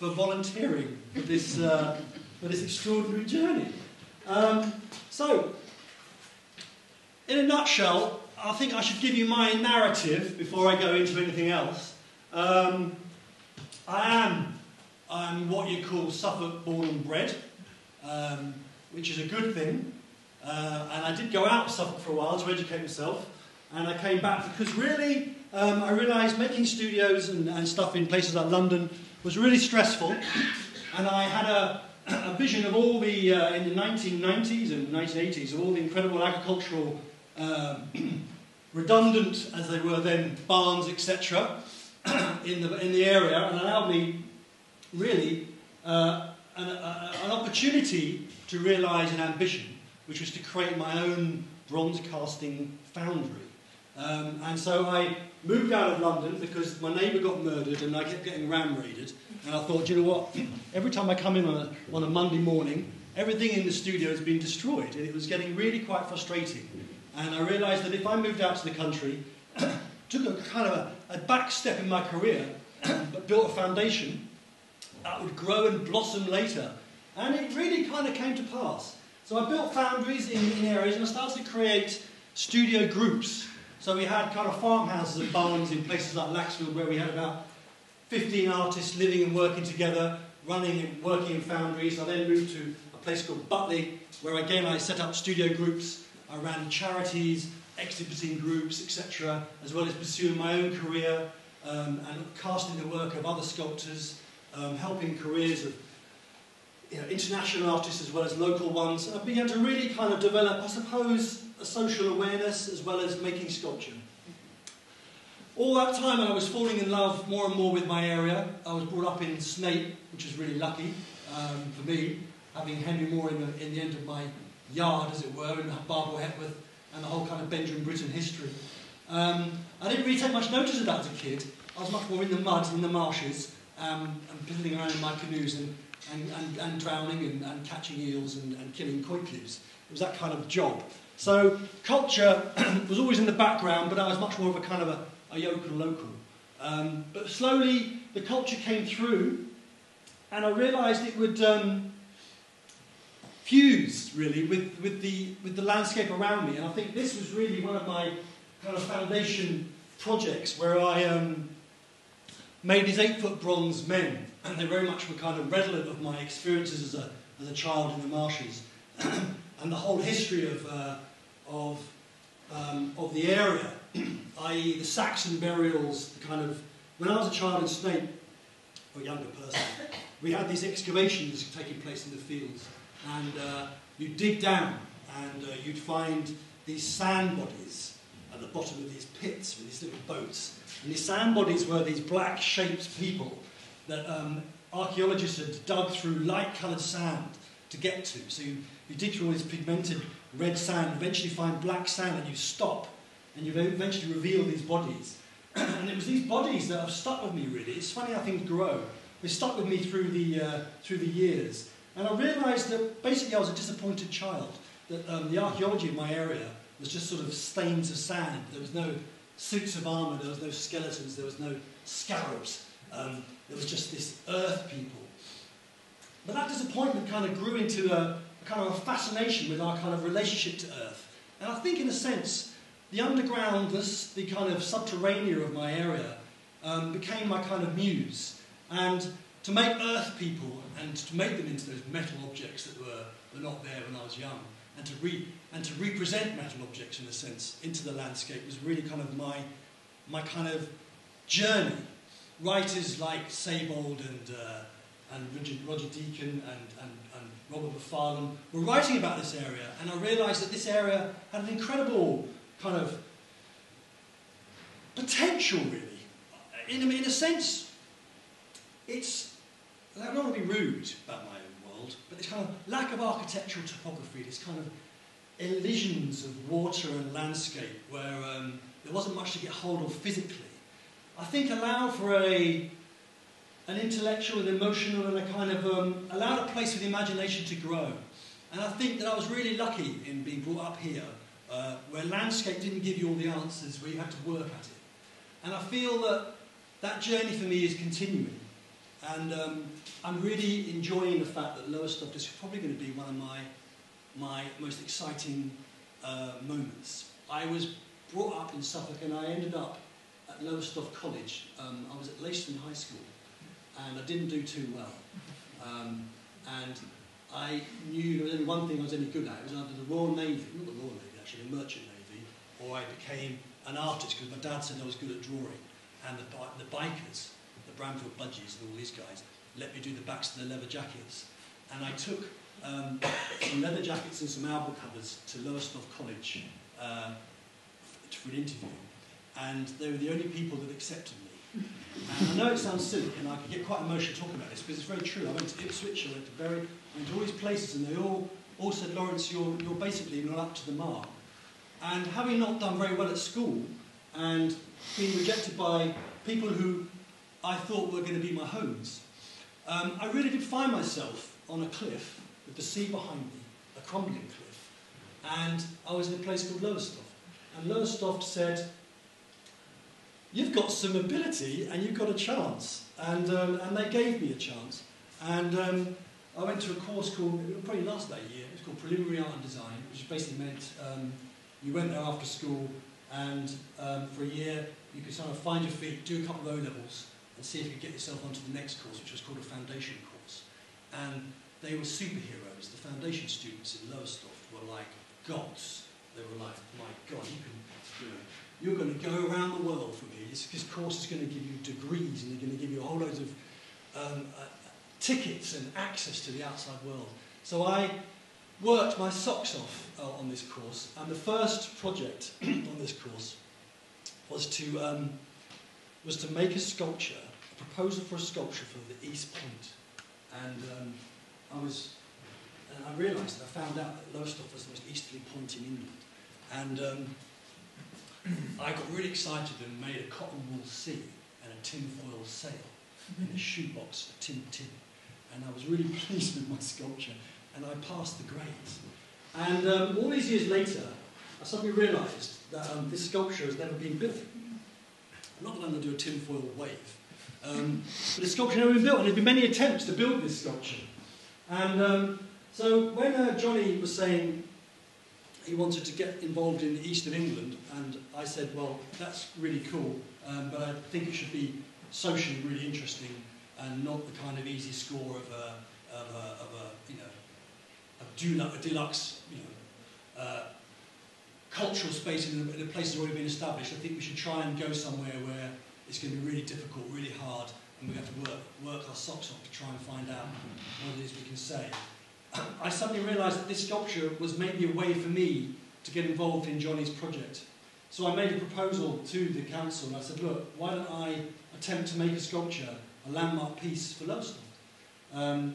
volunteering for this extraordinary journey. So, in a nutshell, I think I should give you my narrative before I go into anything else. I'm what you call Suffolk born and bred, which is a good thing. And I did go out of Suffolk for a while to educate myself, and I came back because really I realised making studios and stuff in places like London was really stressful, and I had a vision of all the, in the 1990s and 1980s, of all the incredible agricultural, redundant as they were then, barns, etc., in the area, and allowed me really an opportunity to realise an ambition, which was to create my own bronze casting foundry. And so I moved out of London because my neighbour got murdered and I kept getting ram raided. And I thought, you know what, every time I come in on a Monday morning, everything in the studio has been destroyed. And it was getting really quite frustrating. And I realised that if I moved out to the country, took a kind of a back step in my career, but built a foundation that would grow and blossom later. And it really kind of came to pass. So I built foundries in areas, and I started to create studio groups. So we had kind of farmhouses and barns in places like Laxfield, where we had about 15 artists living and working together, running and working in foundries. I then moved to a place called Butley, where again I set up studio groups. I ran charities, exhibiting groups, etc., as well as pursuing my own career and casting the work of other sculptors, helping careers of international artists as well as local ones. And I began to really kind of develop, I suppose, a social awareness as well as making sculpture. All that time I was falling in love more and more with my area. I was brought up in Snape, which was really lucky for me, having Henry Moore in the end of my yard, as it were, in Barbara Hepworth and the whole kind of Benjamin Britten history. I didn't really take much notice of that as a kid. I was much more in the mud, in the marshes, and piddling around in my canoes and drowning and catching eels and killing coiclids. was that kind of job. So culture was always in the background, but I was much more of a kind of a yokel local. But slowly the culture came through, and I realised it would fuse really with the landscape around me. And I think this was really one of my kind of foundation projects, where I made these 8-foot bronze men, and they very much were kind of redolent of my experiences as a child in the marshes, and the whole history of the area, i.e. the Saxon burials. The kind of, when I was a child in Snape, or a younger person, we had these excavations taking place in the fields, and you'd dig down, and you'd find these sand bodies at the bottom of these pits with these little boats. And these sand bodies were these black-shaped people that archaeologists had dug through light-coloured sand to get to. So you dig through all this pigmented red sand, eventually find black sand, and you stop, and you eventually reveal these bodies. And it was these bodies that have stuck with me, really. It's funny how things grow. They stuck with me through the years. And I realised that basically I was a disappointed child, that the archaeology of my area was just sort of stains of sand. There was no suits of armour, there was no skeletons, there was no scarabs. There was just this earth people. But that disappointment kind of grew into a kind of a fascination with our kind of relationship to earth. And I think in a sense, the undergroundness, the kind of subterranean of my area, became my kind of muse. And to make earth people and to make them into those metal objects that were not there when I was young, and to represent metal objects in a sense into the landscape was really kind of my kind of journey. Writers like Seybold and Roger Deacon and Robert McFarlane were writing about this area, and I realised that this area had an incredible kind of potential, really. In a sense, it's, I don't want to be rude about my own world, but this kind of lack of architectural topography, this kind of elisions of water and landscape where there wasn't much to get hold of physically, I think allowed for an intellectual and emotional and a kind of allowed a place for the imagination to grow. And I think that I was really lucky in being brought up here, where landscape didn't give you all the answers, where you had to work at it. And I feel that that journey for me is continuing. And I'm really enjoying the fact that Lowestoft is probably going to be one of my most exciting moments. I was brought up in Suffolk, and I ended up at Lowestoft College. I was at Alyson High School, and I didn't do too well. And I knew there was only one thing I was any good at. It was either the Royal Navy, not the Royal Navy actually, the Merchant Navy, or I became an artist because my dad said I was good at drawing. And the bikers, the Bramfield Budgies and all these guys, let me do the backs of their leather jackets. And I took some leather jackets and some album covers to Lowestoft College for an interview. And they were the only people that accepted me. And I know it sounds silly, and I could get quite emotional talking about this, because it's very true. I went to Ipswich, I went to Bury, I went to all these places, and they all said, Laurence, you're basically not up to the mark. And having not done very well at school, and being rejected by people who I thought were going to be my homes, I really did find myself on a cliff with the sea behind me, a crumbling cliff, and I was in a place called Lowestoft. And Lowestoft said, you've got some ability and you've got a chance. And they gave me a chance. And I went to a course called, it probably lasted that year, it was called Preliminary Art and Design, which basically meant you went there after school, and for a year you could sort of find your feet, do a couple of O-levels, and see if you could get yourself onto the next course, which was called a foundation course. And they were superheroes. The foundation students in Lowestoft were like gods. They were like, my God, you're going to go around the world from here. This course is going to give you degrees, and they're going to give you a whole load of tickets and access to the outside world. So I worked my socks off on this course, and the first project on this course was to make a sculpture, a proposal for a sculpture for the East Point. And I realised, I found out that Lowestoft was the most easterly point in England. And I got really excited and made a cotton wool sea and a tinfoil sail in a shoebox, a tin. And I was really pleased with my sculpture, and I passed the grades. And all these years later, I suddenly realised that this sculpture has never been built. Not that I'm going to do a tinfoil wave, but the sculpture has never been built, and there have been many attempts to build this sculpture. And so when Johnny was saying he wanted to get involved in the east of England, and I said, well, that's really cool, but I think it should be socially really interesting and not the kind of easy score of a deluxe, cultural space in a place that's already been established. I think we should try and go somewhere where it's going to be really difficult, really hard, and we have to work our socks off to try and find out what it is we can say. I suddenly realised that this sculpture was maybe a way for me to get involved in Johnny's project. So I made a proposal to the council, and I said, look, why don't I attempt to make a sculpture, a landmark piece for Lowestoft? And,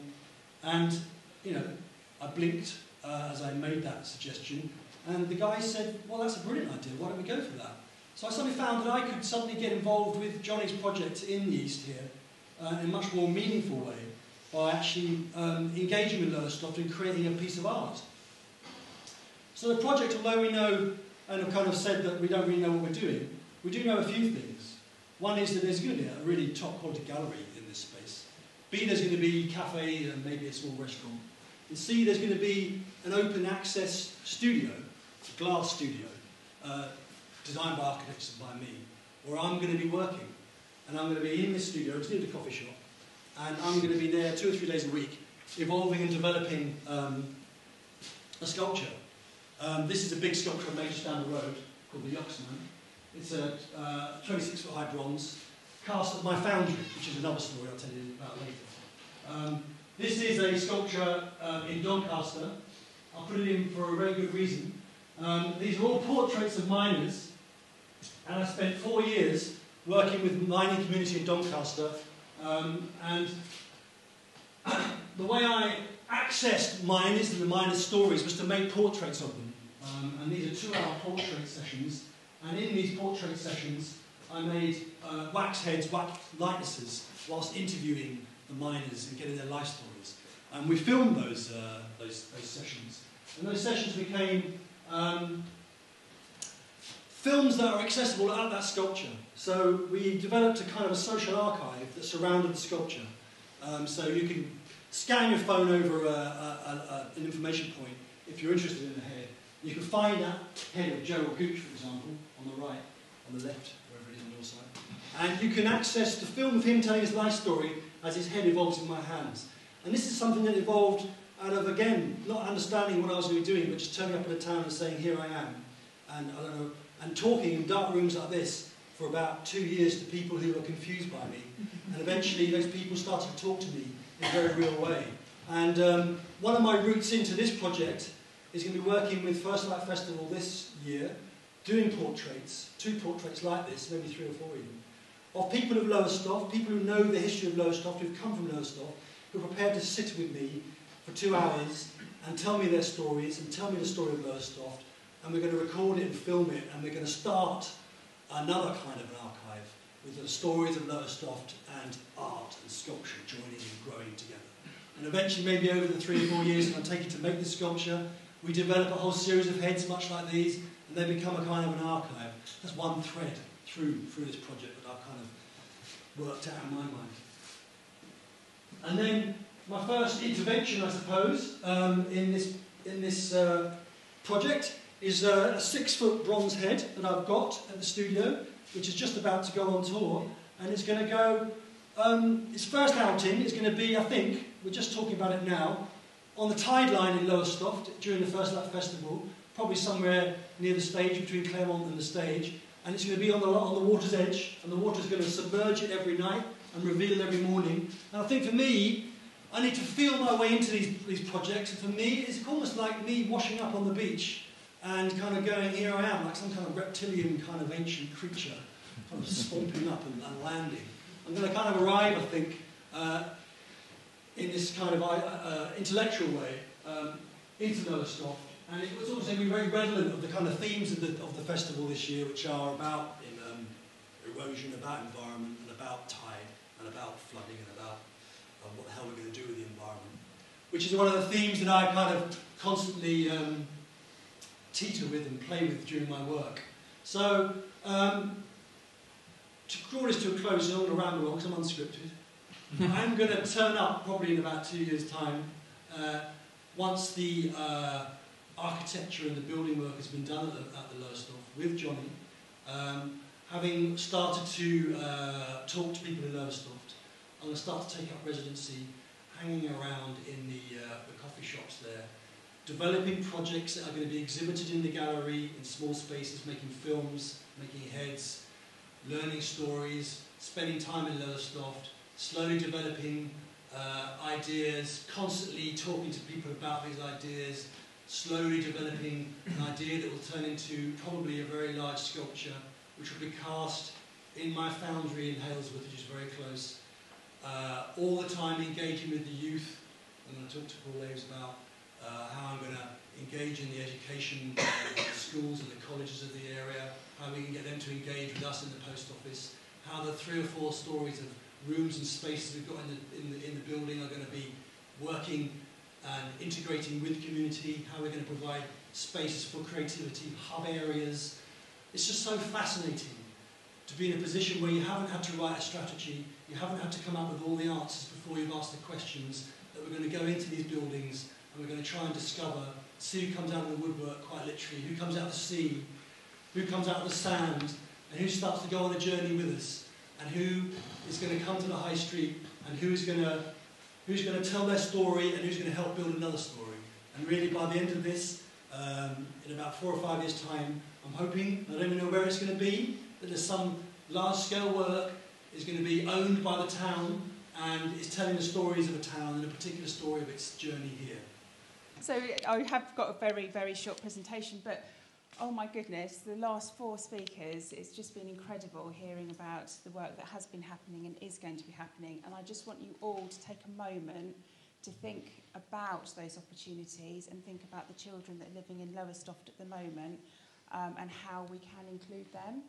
I blinked as I made that suggestion, and the guy said, well, that's a brilliant idea, why don't we go for that? So I suddenly found that I could suddenly get involved with Johnny's project in the East here in a much more meaningful way by actually engaging with Lowestoft and creating a piece of art. So the project, although we know, and I've kind of said that we don't really know what we're doing, we do know a few things. One is that there's going to be a really top quality gallery in this space. B, there's going to be a cafe and maybe a small restaurant. And C, there's going to be an open access studio, a glass studio, designed by architects and by me, where I'm going to be working. And I'm going to be in this studio, it's near the coffee shop, and I'm going to be there 2 or 3 days a week, evolving and developing a sculpture. This is a big sculpture I made just down the road, called the Yoxman. It's a 26-foot high bronze, cast at my foundry, which is another story I'll tell you about later. This is a sculpture in Doncaster. I'll put it in for a very good reason. These are all portraits of miners, and I spent 4 years working with the mining community in Doncaster, and the way I accessed miners and the miners' stories was to make portraits of them. And these are 2-hour portrait sessions, and in these portrait sessions I made wax heads, wax likenesses, whilst interviewing the miners and getting their life stories. And we filmed those sessions. And those sessions became films that are accessible at that sculpture. So we developed a kind of a social archive that surrounded the sculpture. So you can scan your phone over an information point if you're interested in the head. You can find that head of Gerald Gooch, for example, on the right, on the left, wherever it is on your side. And you can access the film of him telling his life story as his head evolves in my hands. And this is something that evolved out of, again, not understanding what I was going to be doing, but just turning up in a town and saying, here I am. And, I don't know, and talking in dark rooms like this for about 2 years to people who were confused by me. And eventually those people started to talk to me in a very real way. And one of my routes into this project is going to be working with First Light Festival this year, doing portraits, 2 portraits like this, maybe 3 or 4 even, of people of Lowestoft, people who know the history of Lowestoft, who've come from Lowestoft, who are prepared to sit with me for 2 hours and tell me their stories and tell me the story of Lowestoft, and we're going to record it and film it, and we're going to start another kind of an archive with the stories of Lowestoft and art and sculpture joining and growing together. And eventually, maybe over the 3 or 4 years that I'm taking to make this sculpture, we develop a whole series of heads much like these, and they become a kind of an archive. That's one thread through this project that I've kind of worked out in my mind. And then my first intervention, I suppose, in this project is a 6-foot bronze head that I've got at the studio, which is just about to go on tour, and it's going to go. Its first outing is going to be, I think, we're just talking about it now, on the tide line in Lowestoft during the First Light Festival, probably somewhere near the stage, between Claremont and the stage, and it's going to be on the water's edge, and the water's going to submerge it every night and reveal it every morning. And I think for me, I need to feel my way into these projects, and for me, it's almost like me washing up on the beach and kind of going, here I am, like some kind of reptilian kind of ancient creature, kind of stomping up and landing. I'm going to kind of arrive, I think, in this kind of intellectual way into Lowestoft, and it was also going to be very redolent of the kind of themes of the festival this year, which are about erosion, about environment, and about tide, and about flooding, and about what the hell we're going to do with the environment. Which is one of the themes that I kind of constantly teeter with and play with during my work. So, to draw this to a close, I don't want to ramble on because I'm unscripted. I'm going to turn up probably in about 2 years' time, once the architecture and the building work has been done at the Lowestoft with Johnny, having started to talk to people in Lowestoft. I'm going to start to take up residency, hanging around in the coffee shops there, developing projects that are going to be exhibited in the gallery in small spaces, making films, making heads, learning stories, spending time in Lowestoft, slowly developing ideas, constantly talking to people about these ideas, slowly developing an idea that will turn into probably a very large sculpture, which will be cast in my foundry in Halesworth, which is very close. All the time engaging with the youth. I'm going to talk to Paul Laves about how I'm going to engage in the education of the schools and the colleges of the area, how we can get them to engage with us in the post office, how the 3 or 4 stories of rooms and spaces we've got in the building are going to be working and integrating with community, how we're going to provide spaces for creativity, hub areas. It's just so fascinating to be in a position where you haven't had to write a strategy, you haven't had to come up with all the answers before you've asked the questions, that we're going to go into these buildings and we're going to try and discover, see who comes out of the woodwork, quite literally, who comes out of the sea, who comes out of the sand, and who starts to go on a journey with us, and who is going to come to the high street, and who's going to tell their story, and who's going to help build another story. And really, by the end of this, in about 4 or 5 years' time, I'm hoping, I don't even know where it's going to be, that there's some large-scale work is going to be owned by the town and is telling the stories of a town and a particular story of its journey here.
So I have got a very, very short presentation, but oh my goodness, the last 4 speakers, it's just been incredible hearing about the work that has been happening and is going to be happening. And I just want you all to take a moment to think about those opportunities and think about the children that are living in Lowestoft at the moment and how we can include them.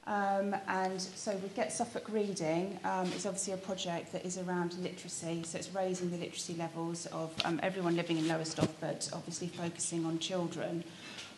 And so with Get Suffolk Reading, it's obviously a project that is around literacy, so it's raising the literacy levels of everyone living in Lowestoft, but obviously focusing on children.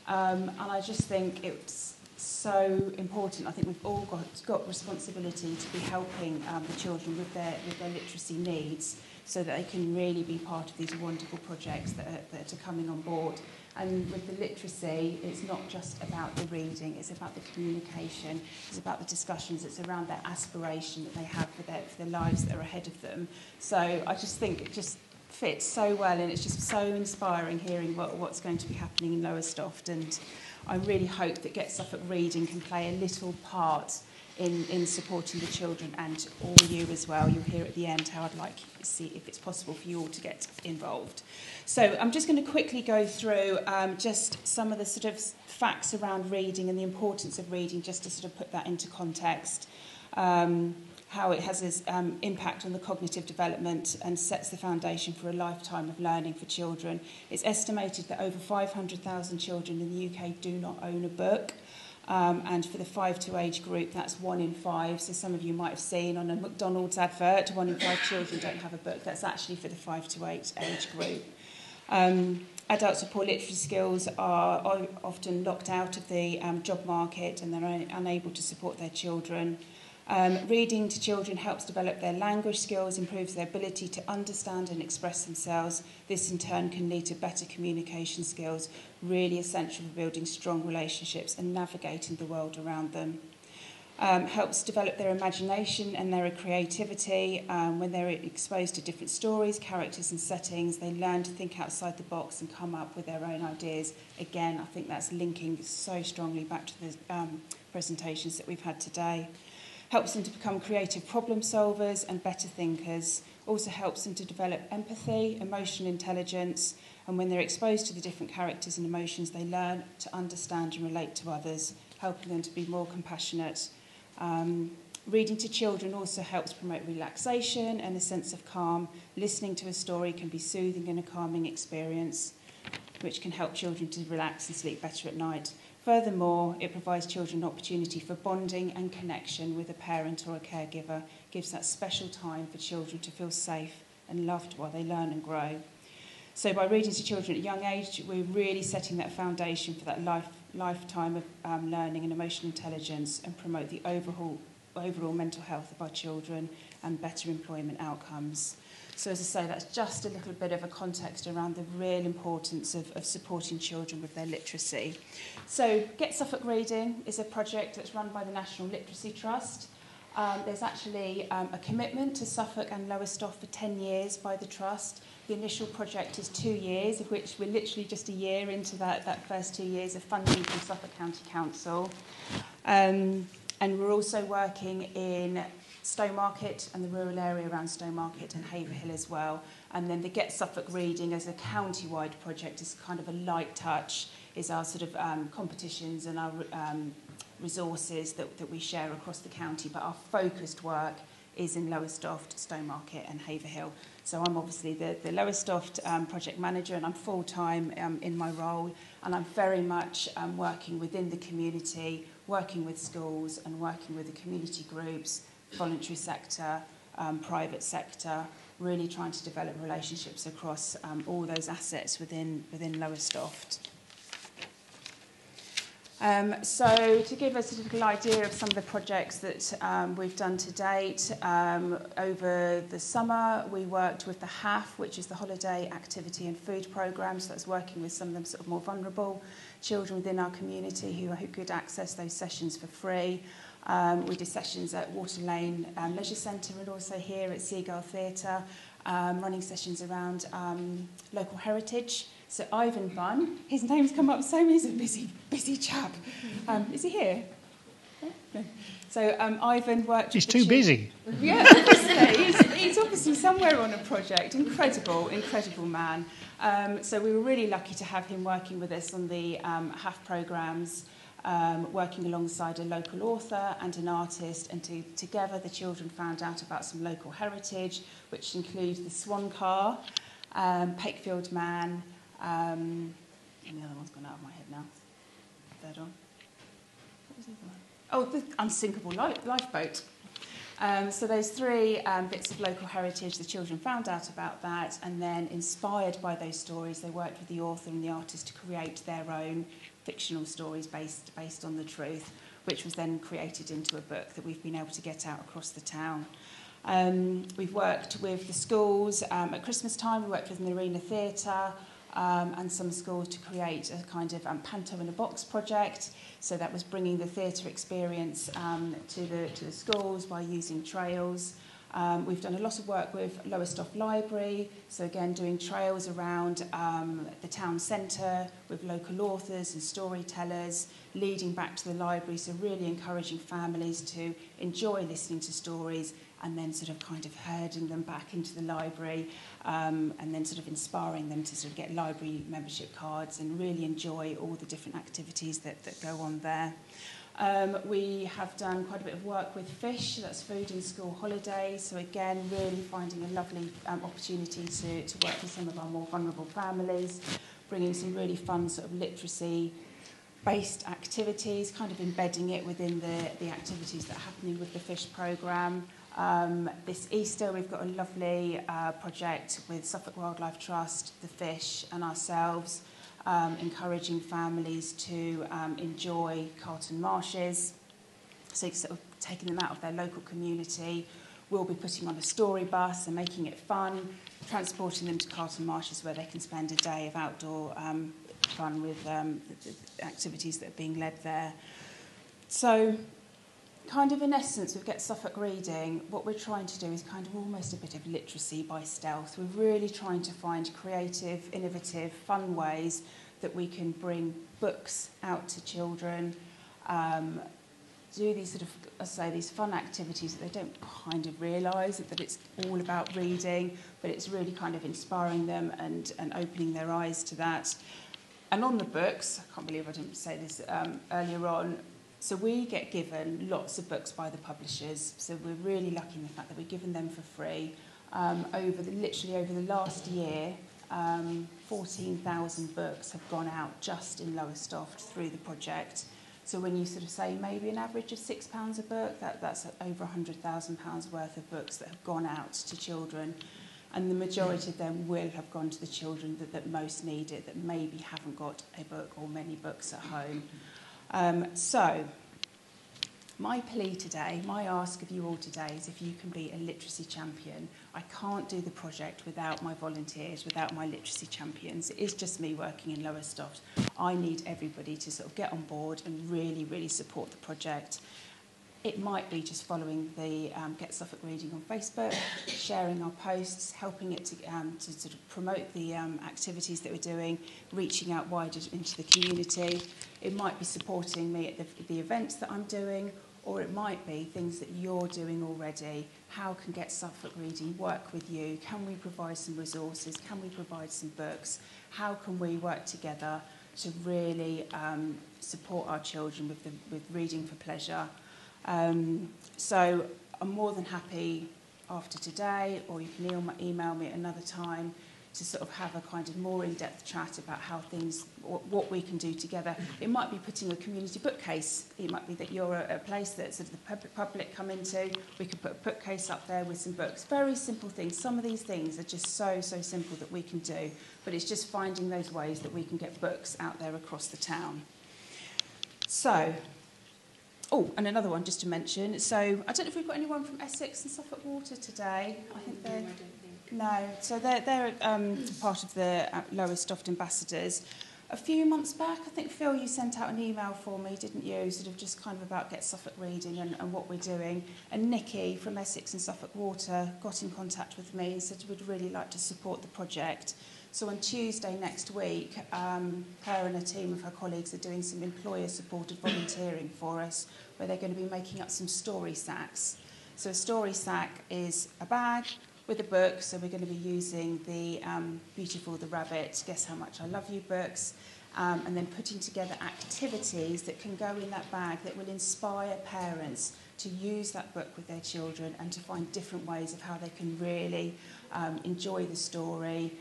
And I just think it's so important. I think we've all got responsibility to be helping the children with their literacy needs, so that they can really be part of these wonderful projects that are coming on board. And with the literacy, it's not just about the reading, it's about the communication, it's about the discussions, it's around their aspiration that they have for their lives that are ahead of them. So I just think it just fits so well, and it's just so inspiring hearing what's going to be happening in Lowestoft. And I really hope that Get Suffolk Reading can play a little part in supporting the children, and all you as well. You'll hear at the end how I'd like to see if it's possible for you all to get involved. So I'm just going to quickly go through just some of the sort of facts around reading and the importance of reading, just to sort of put that into context, how it has its impact on the cognitive development and sets the foundation for a lifetime of learning for children. It's estimated that over 500,000 children in the UK do not own a book. And for the 5 to age group, that's 1 in 5. So some of you might have seen on a McDonald's advert, 1 in 5 children don't have a book. That's actually for the 5 to 8 age group. Adults with poor literacy skills are often locked out of the job market, and they're unable to support their children. Reading to children helps develop their language skills, improves their ability to understand and express themselves. This in turn can lead to better communication skills, really essential for building strong relationships and navigating the world around them. Helps develop their imagination and their creativity. When they're exposed to different stories, characters and settings, they learn to think outside the box and come up with their own ideas. Again, I think that's linking so strongly back to the presentations that we've had today. Helps them to become creative problem solvers and better thinkers. Also helps them to develop empathy, emotional intelligence, and when they're exposed to the different characters and emotions, they learn to understand and relate to others, helping them to be more compassionate. Reading to children also helps promote relaxation and a sense of calm. Listening to a story can be soothing and a calming experience, which can help children to relax and sleep better at night. Furthermore, it provides children an opportunity for bonding and connection with a parent or a caregiver, gives that special time for children to feel safe and loved while they learn and grow. So by reading to children at a young age, we're really setting that foundation for that lifetime of learning and emotional intelligence, and promote the overall mental health of our children and better employment outcomes. So as I say, that's just a little bit of a context around the real importance of supporting children with their literacy. So Get Suffolk Reading is a project that's run by the National Literacy Trust. There's actually a commitment to Suffolk and Lowestoft for 10 years by the Trust. The initial project is 2 years, of which we're literally just a year into that first 2 years of funding from Suffolk County Council. And we're also working in Stowmarket and the rural area around Stowmarket and Haverhill as well. And then the Get Suffolk Reading as a county-wide project is kind of a light touch, is our sort of competitions and our resources that we share across the county. But our focused work is in Lowestoft, Stowmarket and Haverhill. So I'm obviously the Lowestoft project manager, and I'm full-time in my role. And I'm very much working within the community, working with schools and working with the community groups, voluntary sector, private sector, really trying to develop relationships across all those assets within Lowestoft. So to give us a little idea of some of the projects that we've done to date, over the summer we worked with the HAF, which is the Holiday Activity and Food Programme, so that's working with some of them sort of more vulnerable children within our community who could access those sessions for free. We did sessions at Water Lane Leisure Centre and also here at Seagull Theatre, running sessions around local heritage. So Ivan Bunn, his name's come up, so he's a busy chap. Is he here? No. So Ivan worked...
He's too busy.
Yeah, obviously. He's obviously somewhere on a project. Incredible man. So we were really lucky to have him working with us on the HAF programmes, working alongside a local author and an artist, and together the children found out about some local heritage, which includes the Swan Car, Pakefield Man, and the other one's gone out of my head now. Third one. What was the other one? Oh, the unsinkable lifeboat. So those three bits of local heritage, the children found out about that, and then inspired by those stories, they worked with the author and the artist to create their own fictional stories based on the truth, which was then created into a book that we've been able to get out across the town. We've worked with the schools. At Christmas time, we worked with Marina Theatre and some schools to create a kind of panto in a box project. So that was bringing the theatre experience to the schools by using trails. We've done a lot of work with Lowestoft Library, so again doing trails around the town centre with local authors and storytellers, leading back to the library, so really encouraging families to enjoy listening to stories and then sort of kind of herding them back into the library, and then sort of inspiring them to sort of get library membership cards and really enjoy all the different activities that go on there. We have done quite a bit of work with fish, that's food in school holidays, so again really finding a lovely opportunity to work with some of our more vulnerable families, bringing some really fun sort of literacy based activities, kind of embedding it within the activities that are happening with the fish programme. This Easter we've got a lovely project with Suffolk Wildlife Trust, the fish and ourselves, encouraging families to enjoy Carlton Marshes, so sort of taking them out of their local community. We'll be putting on a story bus and making it fun, transporting them to Carlton Marshes where they can spend a day of outdoor fun with the activities that are being led there. So kind of in essence with Get Suffolk Reading, what we're trying to do is kind of almost a bit of literacy by stealth. We're really trying to find creative, innovative, fun ways that we can bring books out to children, do these sort of, I say, these fun activities that they don't kind of realise that it's all about reading, but it's really kind of inspiring them and opening their eyes to that. And on the books, I can't believe I didn't say this earlier on, so we get given lots of books by the publishers, so we're really lucky in the fact that we're given them for free. Literally over the last year, 14,000 books have gone out just in Lowestoft through the project. So when you sort of say maybe an average of £6 a book, that's over £100,000 worth of books that have gone out to children. and the majority of them will have gone to the children that most need it, that maybe haven't got a book or many books at home. So my plea today, my ask of you all today is if you can be a literacy champion. I can't do the project without my volunteers, without my literacy champions. It is just me working in Lowestoft. I need everybody to sort of get on board and really, really support the project. It might be just following the Get Suffolk Reading on Facebook, sharing our posts, helping it to sort of promote the activities that we're doing, reaching out wider into the community. It might be supporting me at the events that I'm doing, or it might be things that you're doing already. How can Get Suffolk Reading work with you? Can we provide some resources? Can we provide some books? How can we work together to really support our children with reading for pleasure? So I'm more than happy after today, or you can email me at another time, to sort of have a kind of more in-depth chat about how things, what we can do together. It might be putting a community bookcase. It might be that you're a place that sort of the public come into. We could put a bookcase up there with some books. Very simple things. Some of these things are just so simple that we can do. But it's just finding those ways that we can get books out there across the town. So, oh, and another one just to mention. So, I don't know if we've got anyone from Essex and Suffolk Water today. I think they're... No, so they're part of the Lowestoft ambassadors. A few months back, I think, Phil, you sent out an email for me, didn't you, sort of just kind of about Get Suffolk Reading and what we're doing. And Nikki from Essex and Suffolk Water got in contact with me and said we'd really like to support the project. So on Tuesday next week, her and a team of her colleagues are doing some employer-supported volunteering for us, where they're going to be making up some story sacks. So a story sack is a bag with a book, so we're going to be using the Beautiful the Rabbit, Guess How Much I Love You books, and then putting together activities that can go in that bag that will inspire parents to use that book with their children and to find different ways of how they can really enjoy the story,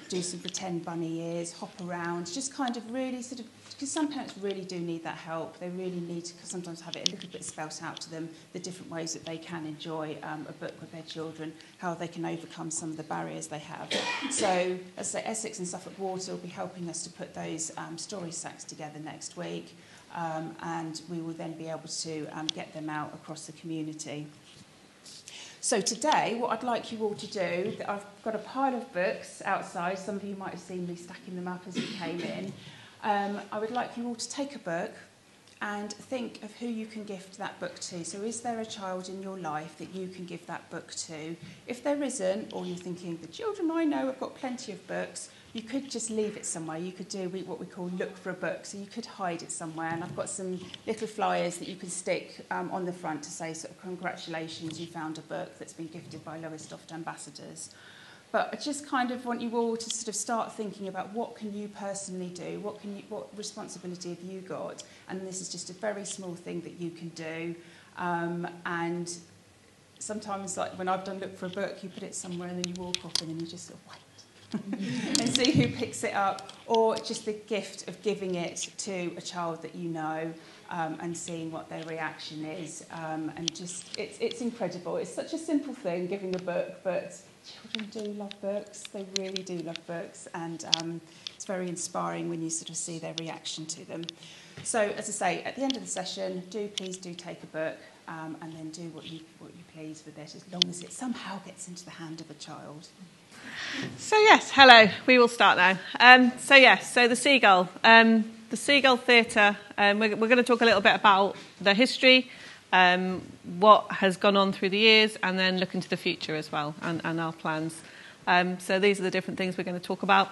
do some pretend bunny ears, hop around, just kind of really sort of, because some parents really do need that help. They really need to sometimes have it a little bit spelt out to them, the different ways that they can enjoy a book with their children, how they can overcome some of the barriers they have. So, as I say, Essex and Suffolk Water will be helping us to put those story sacks together next week, and we will then be able to get them out across the community. So today, what I'd like you all to do, I've got a pile of books outside. Some of you might have seen me stacking them up as you came in. I would like you all to take a book and think of who you can gift that book to. So is there a child in your life that you can give that book to? If there isn't, or you're thinking, the children I know have got plenty of books, you could just leave it somewhere. You could do what we call look for a book. So you could hide it somewhere. And I've got some little flyers that you can stick on the front to say, sort of, congratulations, you found a book that's been gifted by Lowestoft ambassadors. But I just kind of want you all to sort of start thinking about what can you personally do? What responsibility have you got? And this is just a very small thing that you can do. And sometimes, like when I've done look for a book, you put it somewhere and then you walk off and then you just sort of wait. And see who picks it up, or just the gift of giving it to a child that you know, and seeing what their reaction is, and just it's incredible. It's such a simple thing, giving a book, but children do love books. They really do love books, and it's very inspiring when you sort of see their reaction to them. So, as I say, at the end of the session, please do take a book, and then do what you please with it, as long as it somehow gets into the hand of a child.
So yes, hello. We will start now. So the Seagull Theatre. We're going to talk a little bit about the history, what has gone on through the years, and then look into the future as well, and our plans. So these are the different things we're going to talk about.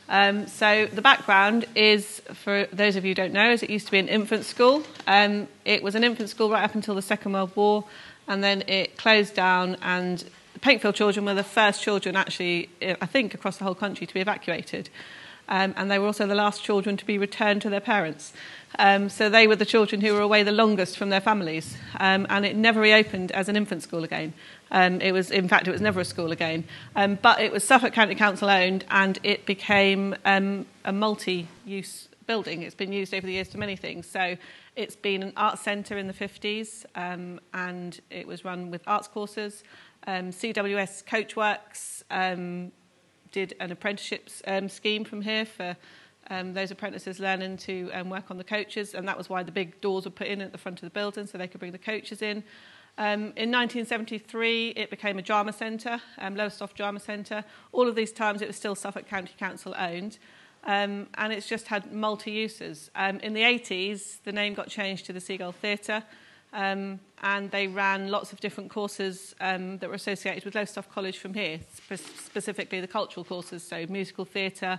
So the background is, for those of you who don't know, is it used to be an infant school. It was an infant school right up until the Second World War, and then it closed down, and Pakefield children were the first children, actually, I think, across the whole country to be evacuated. And they were also the last children to be returned to their parents. So they were the children who were away the longest from their families. And it never reopened as an infant school again. It was never a school again. But it was Suffolk County Council owned, and it became a multi-use building. It's been used over the years for many things. So
It's been an arts centre in the 50s, and it was run with arts courses. CWS Coachworks did an apprenticeship scheme from here for those apprentices learning to work on the coaches, and that was why the big doors were put in at the front of the building so they could bring the coaches in. In 1973, it became a drama centre, Lowestoft Drama Centre. All of these times, it was still Suffolk County Council owned, and it's just had multi-uses. In the 80s, the name got changed to the Seagull Theatre, and they ran lots of different courses that were associated with Lowestoft College from here, specifically the cultural courses, so musical theatre,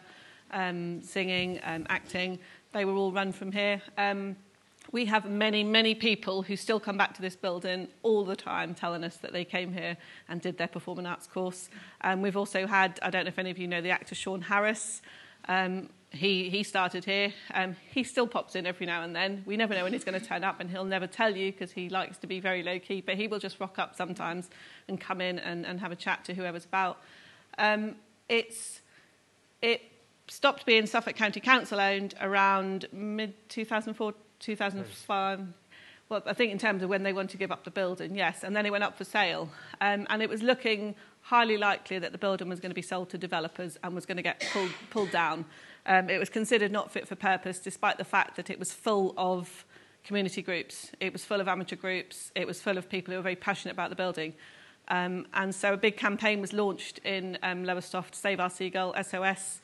singing, acting. They were all run from here. We have many, many people who still come back to this building all the time telling us that they came here and did their performing arts course. We've also had, I don't know if any of you know the actor Sean Harris. He started here. He still pops in every now and then. We never know when he's going to turn up, and he'll never tell you because he likes to be very low-key, but he will just rock up sometimes and come in and have a chat to whoever's about. It stopped being Suffolk County Council owned around mid-2004, 2005, well, I think in terms of when they wanted to give up the building, yes, and then it went up for sale. And it was looking highly likely that the building was going to be sold to developers and was going to get pulled down. It was considered not fit for purpose, despite the fact that it was full of community groups. It was full of amateur groups. It was full of people who were very passionate about the building. And so a big campaign was launched in Lowestoft, Save Our Seagull, SOS,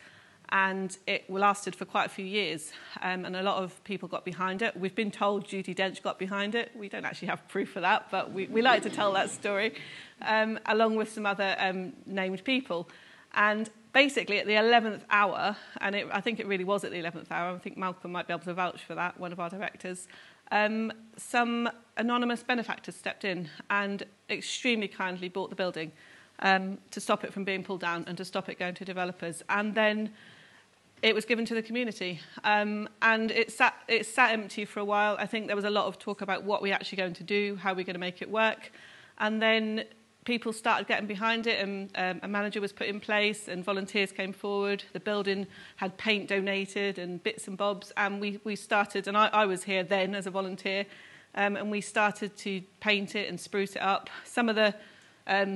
and it lasted for quite a few years, and a lot of people got behind it. We've been told Judi Dench got behind it. We don't actually have proof of that, but we like to tell that story, along with some other named people. And basically at the 11th hour, and I think it really was at the 11th hour, I think Malcolm might be able to vouch for that, one of our directors, some anonymous benefactors stepped in and extremely kindly bought the building to stop it from being pulled down and to stop it going to developers. And then it was given to the community, and it sat empty for a while. I think there was a lot of talk about what we're actually going to do, how we're going to make it work, and then people started getting behind it, and a manager was put in place, and volunteers came forward. The building had paint donated and bits and bobs, and we started, and I was here then as a volunteer, and we started to paint it and spruce it up. Some of the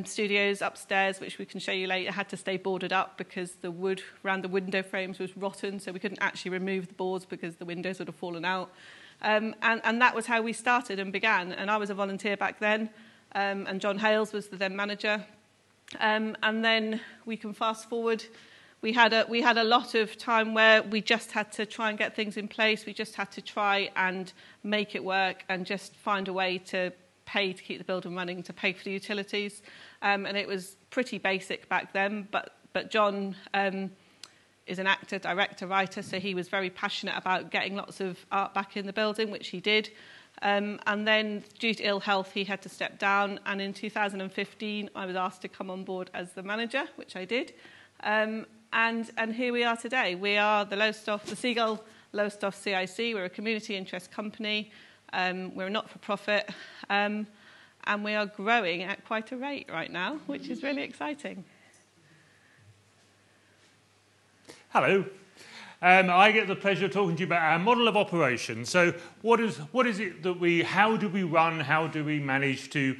studios upstairs, which we can show you later, had to stay boarded up because the wood around the window frames was rotten, so we couldn't actually remove the boards because the windows would have fallen out. And that was how we started and began. And I was a volunteer back then, and John Hales was the then manager. And then we can fast forward. We had a lot of time where we just had to try and get things in place. We just had to try and make it work and just find a way to pay to keep the building running, to pay for the utilities, and it was pretty basic back then. But John is an actor, director, writer, so he was very passionate about getting lots of art back in the building, which he did. And then, due to ill health, he had to step down. And in 2015, I was asked to come on board as the manager, which I did. And here we are today. We are the Seagull Lowestoft CIC. We're a community interest company. We're a not-for-profit, and we are growing at quite a rate right now, which is really exciting.
Hello. I get the pleasure of talking to you about our model of operation. So what is it that how do we run, how do we manage to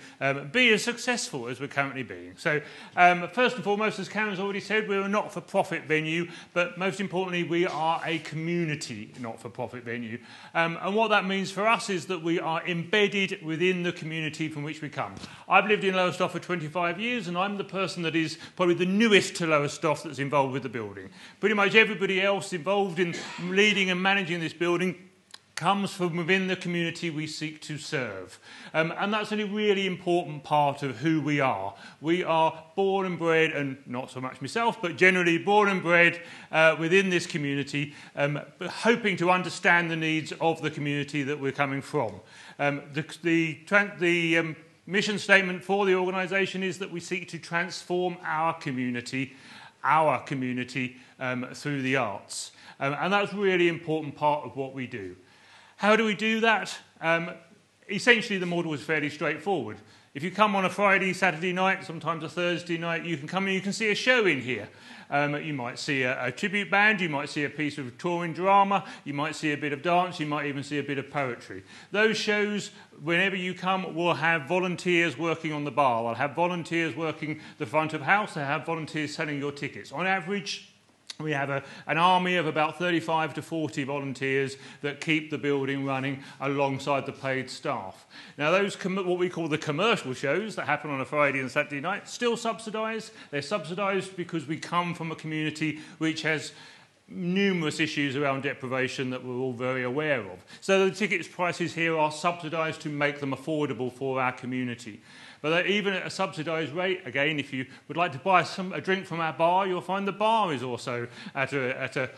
be as successful as we're currently being? So first and foremost, as Karen's already said, we're a not-for-profit venue, but most importantly, we are a community not-for-profit venue. And what that means for us is that we are embedded within the community from which we come. I've lived in Lowestoft for 25 years, and I'm the person that is probably the newest to Lowestoft that's involved with the building. Pretty much everybody else involved in leading and managing this building comes from within the community we seek to serve. And that's a really important part of who we are. We are born and bred, and not so much myself, but generally born and bred within this community, hoping to understand the needs of the community that we're coming from. The mission statement for the organisation is that we seek to transform our community through the arts. And that's a really important part of what we do. How do we do that? Essentially, the model is fairly straightforward. If you come on a Friday, Saturday night, sometimes a Thursday night, you can come and you can see a show in here. You might see a tribute band, you might see a piece of touring drama, you might see a bit of dance, you might even see a bit of poetry. Those shows, whenever you come, will have volunteers working on the bar. They'll have volunteers working the front of house, they'll have volunteers selling your tickets. On average, we have an army of about 35 to 40 volunteers that keep the building running alongside the paid staff. Now, those what we call the commercial shows that happen on a Friday and Saturday night, still subsidised. They're subsidised because we come from a community which has numerous issues around deprivation that we're all very aware of. So the tickets prices here are subsidised to make them affordable for our community. But even at a subsidised rate, again, if you would like to buy a drink from our bar, you'll find the bar is also at a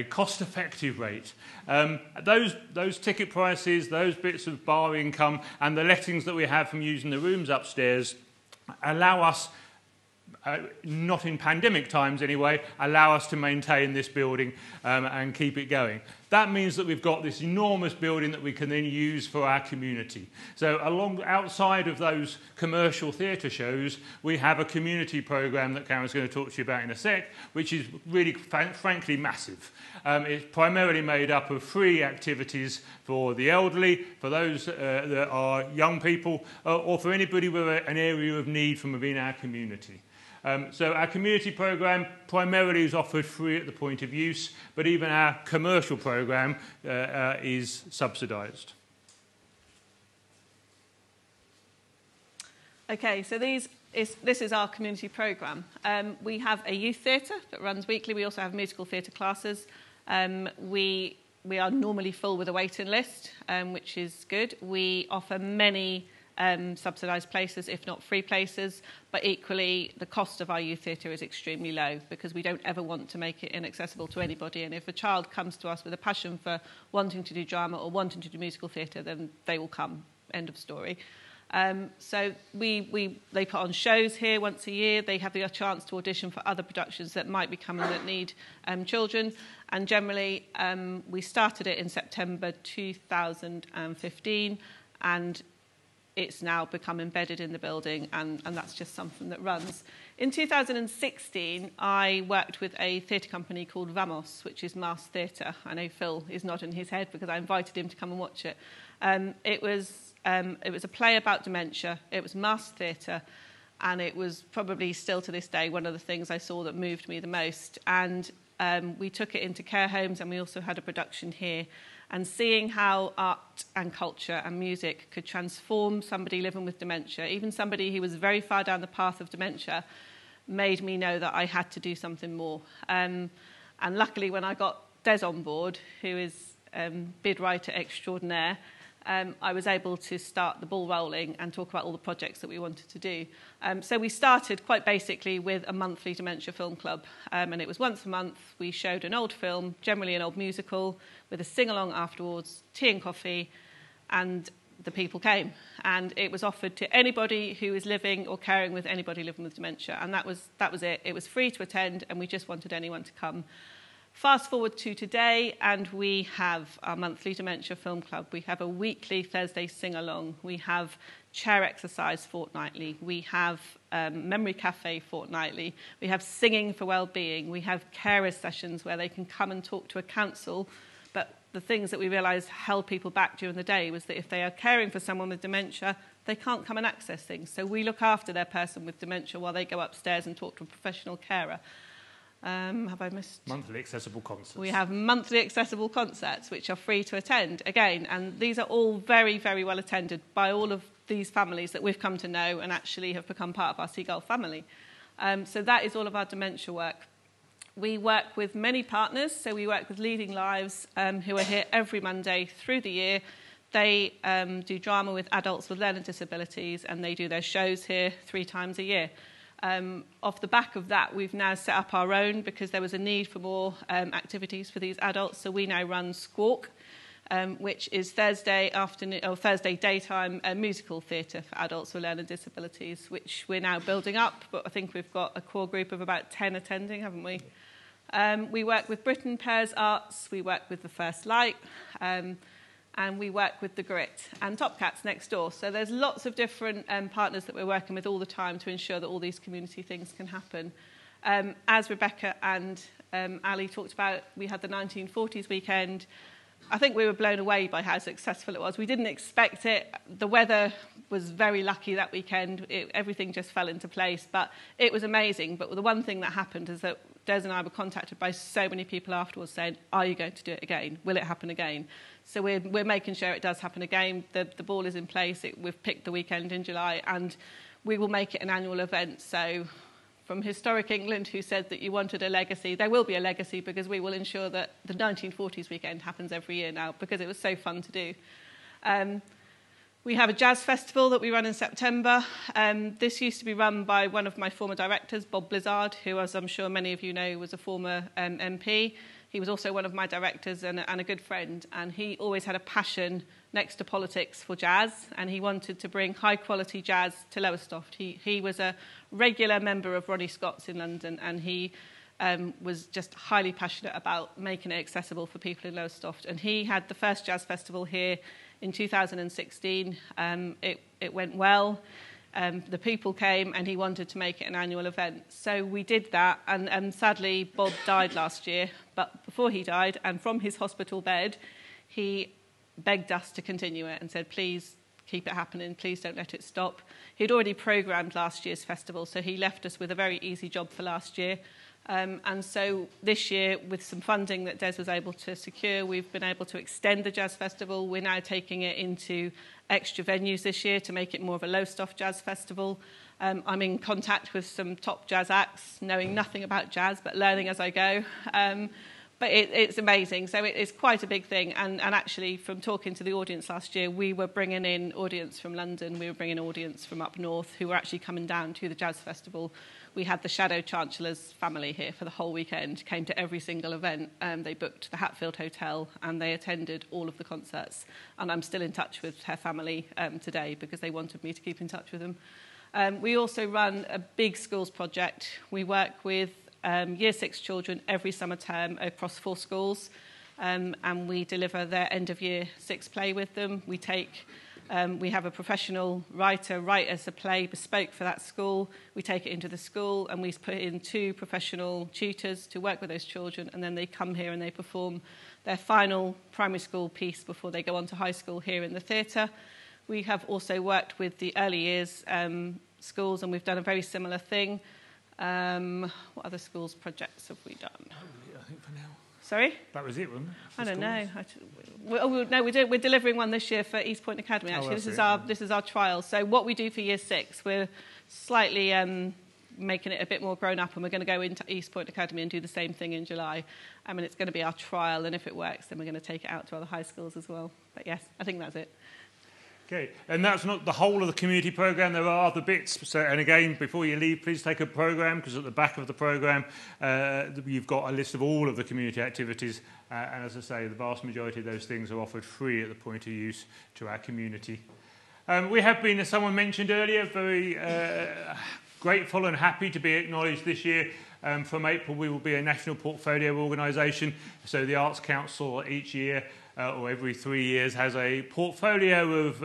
cost-effective rate. Those ticket prices, those bits of bar income, and the lettings that we have from using the rooms upstairs allow us, not in pandemic times anyway, allow us to maintain this building and keep it going. That means that we've got this enormous building that we can then use for our community. So outside of those commercial theatre shows, we have a community programme that Karen's going to talk to you about in a sec, which is really, frankly, massive. It's primarily made up of free activities for the elderly, for those that are young people, or for anybody with an area of need from within our community. So our community programme primarily is offered free at the point of use, but even our commercial programme is subsidised.
Okay, so this is our community programme. We have a youth theatre that runs weekly. We also have musical theatre classes. We are normally full with a waiting list, which is good. We offer many subsidised places, if not free places, but equally the cost of our youth theatre is extremely low because we don't ever want to make it inaccessible to anybody. And if a child comes to us with a passion for wanting to do drama or wanting to do musical theatre, then they will come. End of story. So they put on shows here once a year. They have the chance to audition for other productions that might be coming that need children. And generally, we started it in September 2015, and it's now become embedded in the building, and that's just something that runs. In 2016, I worked with a theatre company called Vamos, which is Mass Theatre. I know Phil is nodding his head because I invited him to come and watch it. It was a play about dementia. It was mass theatre, and it was probably still to this day one of the things I saw that moved me the most. And we took it into care homes, and we also had a production here. And seeing how art and culture and music could transform somebody living with dementia, even somebody who was very far down the path of dementia, made me know that I had to do something more. And luckily, when I got Des on board, who is bid writer extraordinaire, I was able to start the ball rolling and talk about all the projects that we wanted to do. So we started quite basically with a monthly dementia film club, and it was once a month. We showed an old film, generally an old musical, with a sing-along afterwards, tea and coffee, and the people came. And it was offered to anybody who is living or caring with anybody living with dementia, and that was it. It was free to attend, and we just wanted anyone to come. Fast forward to today, and we have our monthly Dementia Film Club. We have a weekly Thursday sing-along. We have chair exercise fortnightly. We have memory cafe fortnightly. We have singing for well-being. We have carers sessions where they can come and talk to a council. But the things that we realised held people back during the day was that if they are caring for someone with dementia, they can't come and access things. So we look after their person with dementia while they go upstairs and talk to a professional carer. Have I missed?
Monthly accessible concerts.
We have monthly accessible concerts, which are free to attend, again, and these are all very, very well attended by all of these families that we've come to know and actually have become part of our Seagull family. So that is all of our dementia work. We work with many partners, so we work with Leading Lives, who are here every Monday through the year. They do drama with adults with learning disabilities, and they do their shows here 3 times a year. Off the back of that, we've now set up our own because there was a need for more activities for these adults. So we now run Squawk, which is Thursday afternoon or Thursday daytime musical theatre for adults with learning disabilities, which we're now building up. But I think we've got a core group of about 10 attending, haven't we? We work with Britain Pairs Arts. We work with The First Light. and we work with the Grit and Top Cats next door. So there's lots of different partners that we're working with all the time to ensure that all these community things can happen. As Rebecca and Ali talked about, we had the 1940s weekend. I think we were blown away by how successful it was. We didn't expect it. The weather was very lucky that weekend. Everything just fell into place, but it was amazing. But the one thing that happened is that Des and I were contacted by so many people afterwards saying, are you going to do it again? Will it happen again? So we're making sure it does happen again. The ball is in place. We've picked the weekend in July, and we will make it an annual event. So from Historic England, who said that you wanted a legacy, there will be a legacy, because we will ensure that the 1940s weekend happens every year now, because it was so fun to do. We have a jazz festival that we run in September. This used to be run by one of my former directors, Bob Blizzard, who, as I'm sure many of you know, was a former MP. He was also one of my directors and a good friend, and he always had a passion next to politics for jazz, and he wanted to bring high-quality jazz to Lowestoft. He was a regular member of Ronnie Scott's in London, and he was just highly passionate about making it accessible for people in Lowestoft. And he had the first jazz festival here in 2016. It went well. The people came, and he wanted to make it an annual event. So we did that, and sadly, Bob died last year. But before he died, and from his hospital bed, he begged us to continue it and said, please keep it happening, please don't let it stop. He'd already programmed last year's festival, so he left us with a very easy job for last year. And so this year, with some funding that Des was able to secure, we've been able to extend the Jazz Festival. We're now taking it into extra venues this year to make it more of a Lowestoft Jazz Festival. I'm in contact with some top jazz acts, knowing nothing about jazz, but learning as I go. But it's amazing. So it's quite a big thing. And actually, from talking to the audience last year, we were bringing in audience from London. We were bringing audience from up north who were actually coming down to the Jazz Festival. We had the Shadow Chancellor's family here for the whole weekend, came to every single event. They booked the Hatfield Hotel, and they attended all of the concerts. And I'm still in touch with her family today, because they wanted me to keep in touch with them. We also run a big schools project. We work with Year 6 children every summer term across 4 schools, and we deliver their end of Year 6 play with them. We have a professional writer write us a play bespoke for that school. We take it into the school, and we put in 2 professional tutors to work with those children, and then they come here and they perform their final primary school piece before they go on to high school here in the theatre. We have also worked with the early years schools, and we've done a very similar thing. What other schools projects have we done?
I think for now.
Sorry?
That was it, wasn't it?
I don't know. We're delivering one this year for East Point Academy, actually. This is our trial. So what we do for Year 6, we're slightly making it a bit more grown up, and we're going to go into East Point Academy and do the same thing in July. I mean, it's going to be our trial, and if it works, then we're going to take it out to other high schools as well. But yes, I think that's it.
Okay, and that's not the whole of the community programme. There are other bits. So, and again, before you leave, please take a programme, because at the back of the programme, you've got a list of all of the community activities. And as I say, the vast majority of those things are offered free at the point of use to our community. We have been, as someone mentioned earlier, very grateful and happy to be acknowledged this year. From April, we will be a national portfolio organisation. So the Arts Council each year, or every 3 years, has a portfolio of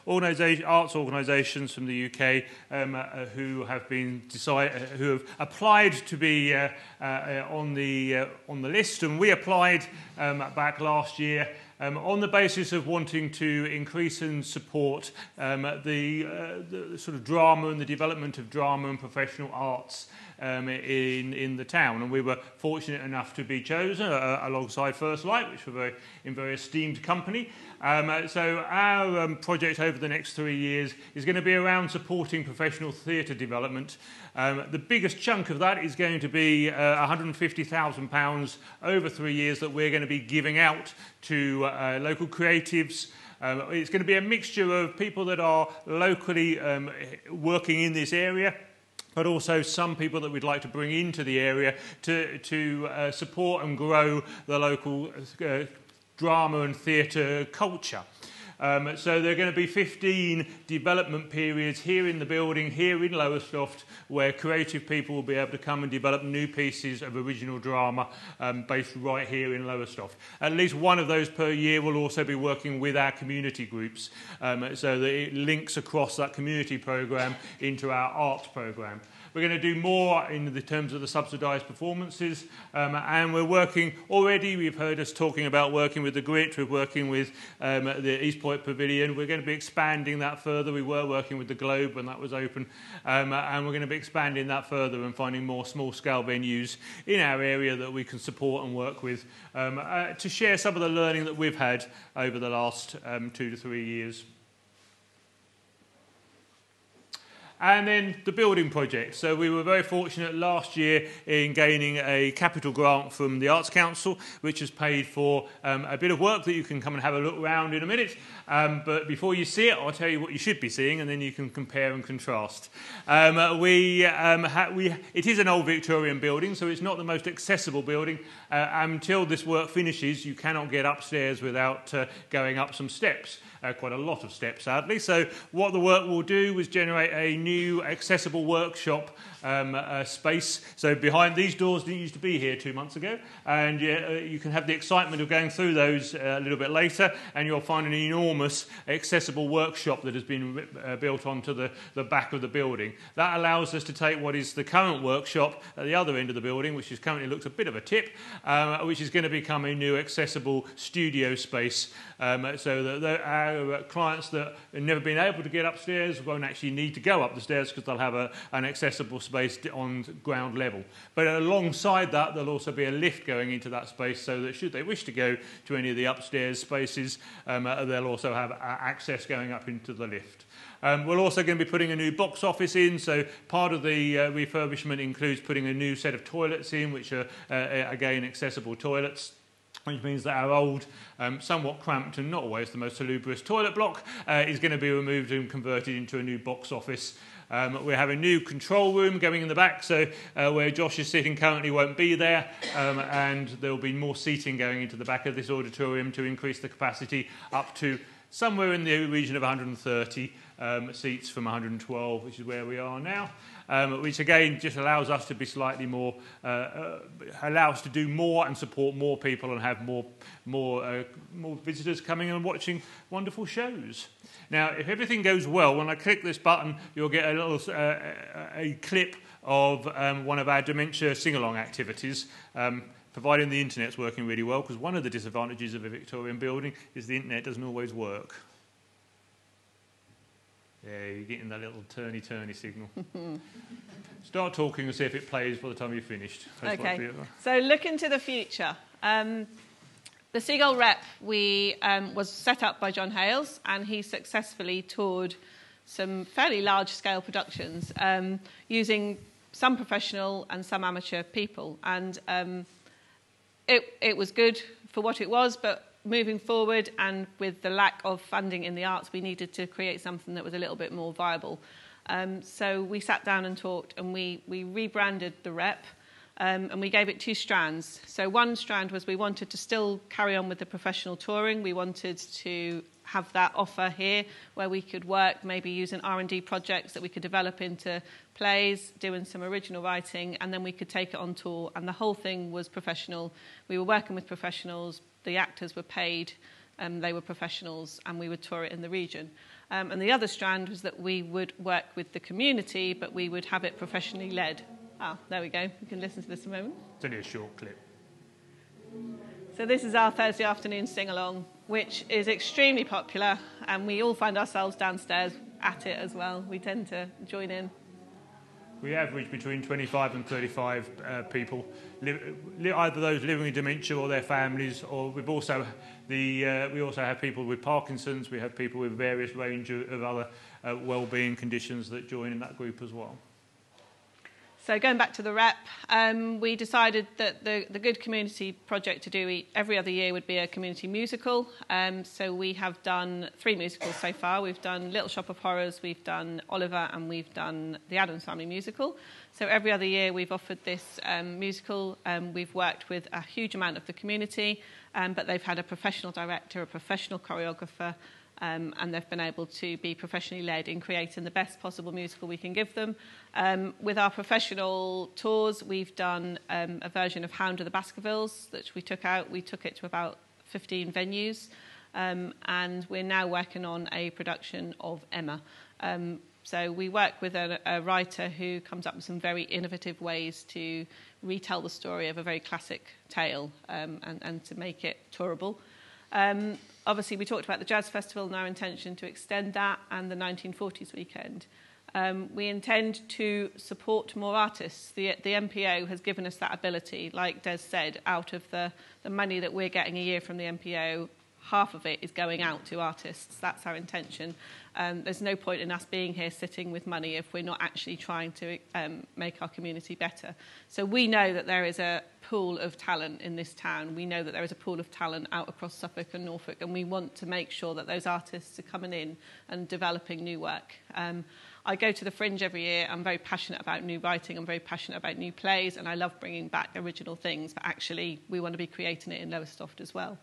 arts organisations from the UK who have applied to be on the list, and we applied back last year on the basis of wanting to increase and support the sort of drama and the development of drama and professional arts in the town, and we were fortunate enough to be chosen alongside First Light, which were a very esteemed company. So our project over the next 3 years is going to be around supporting professional theatre development. The biggest chunk of that is going to be £150,000 over 3 years that we're going to be giving out to local creatives. It's going to be a mixture of people that are locally working in this area, but also some people that we'd like to bring into the area to support and grow the local drama and theatre culture. So there are going to be 15 development periods here in the building, here in Lowestoft, where creative people will be able to come and develop new pieces of original drama based right here in Lowestoft. At least one of those per year will also be working with our community groups, so that it links across that community programme into our arts programme. We're going to do more in the terms of the subsidised performances, and we're working already. We've heard us talking about working with the Grit, we're working with the East Point Pavilion. We're going to be expanding that further. We were working with the Globe when that was open, and we're going to be expanding that further and finding more small-scale venues in our area that we can support and work with to share some of the learning that we've had over the last 2 to 3 years. And then the building project. So we were very fortunate last year in gaining a capital grant from the Arts Council, which has paid for a bit of work that you can come and have a look around in a minute. But before you see it, I'll tell you what you should be seeing, and then you can compare and contrast. It is an old Victorian building, so it's not the most accessible building. Until this work finishes, you cannot get upstairs without going up some steps. Quite a lot of steps, sadly. So what the work will do is generate a new accessible workshop space. So behind these doors didn't used to be here 2 months ago, and you can have the excitement of going through those a little bit later, and you'll find an enormous accessible workshop that has been built onto the back of the building. That allows us to take what is the current workshop at the other end of the building, which is currently looks a bit of a tip, which is going to become a new accessible studio space, so that our clients that have never been able to get upstairs won't actually need to go up the stairs, because they'll have an accessible space on ground level. But alongside that, there'll also be a lift going into that space, so that should they wish to go to any of the upstairs spaces, they'll also have access going up into the lift. We're also going to be putting a new box office in, so part of the refurbishment includes putting a new set of toilets in, which are, again, accessible toilets, which means that our old, somewhat cramped and not always the most salubrious toilet block is going to be removed and converted into a new box office. We have a new control room going in the back, so where Josh is sitting currently won't be there, and there will be more seating going into the back of this auditorium to increase the capacity up to somewhere in the region of 130 seats from 112, which is where we are now. Which again just allows us to be slightly more, allows to do more and support more people and have more visitors coming and watching wonderful shows. Now, if everything goes well, when I click this button, you'll get a little a clip of one of our dementia sing-along activities. Providing the internet's working really well, because one of the disadvantages of a Victorian building is the internet doesn't always work. Yeah, you're getting that little turny signal. Start talking and see if it plays by the time you've finished.
Okay, so look into the future. The Seagull Rep was set up by John Hales, and he successfully toured some fairly large-scale productions using some professional and some amateur people. And it was good for what it was, but moving forward and with the lack of funding in the arts, we needed to create something that was a little bit more viable. So we sat down and talked, and we rebranded the Rep, and we gave it 2 strands. So one strand was we wanted to still carry on with the professional touring. We wanted to have that offer here where we could work, maybe using R&D projects that we could develop into plays, doing some original writing, and then we could take it on tour. And the whole thing was professional. We were working with professionals. The actors were paid. They were professionals, and we would tour it in the region. And the other strand was that we would work with the community, but we would have it professionally led. Ah, there we go. You can listen to this a moment.
It's only a short clip.
So this is our Thursday afternoon sing-along, which is extremely popular, and we all find ourselves downstairs at it as well. We tend to join in.
We average between 25 and 35 people, either those living with dementia or their families, or we also have people with Parkinson's. We have people with various range of other well-being conditions that join in that group as well.
So going back to the Rep, we decided that the good community project to do every other year would be a community musical. So we have done 3 musicals so far. We've done Little Shop of Horrors, we've done Oliver, and we've done the Addams Family musical. So every other year we've offered this musical. We've worked with a huge amount of the community, but they've had a professional director, a professional choreographer, and they've been able to be professionally led in creating the best possible musical we can give them. With our professional tours, we've done a version of Hound of the Baskervilles that we took out. We took it to about 15 venues, and we're now working on a production of Emma. So we work with a writer who comes up with some very innovative ways to retell the story of a very classic tale, and to make it tourable. Obviously, we talked about the Jazz Festival and our intention to extend that, and the 1940s weekend. We intend to support more artists. The MPO has given us that ability. Like Des said, out of the money that we're getting a year from the MPO, half of it is going out to artists. That's our intention. There's no point in us being here sitting with money if we're not actually trying to make our community better. So we know that there is a pool of talent in this town. We know that there is a pool of talent out across Suffolk and Norfolk, and we want to make sure that those artists are coming in and developing new work. I go to the Fringe every year. I'm very passionate about new writing. I'm very passionate about new plays, and I love bringing back original things, but actually we want to be creating it in Lowestoft as well.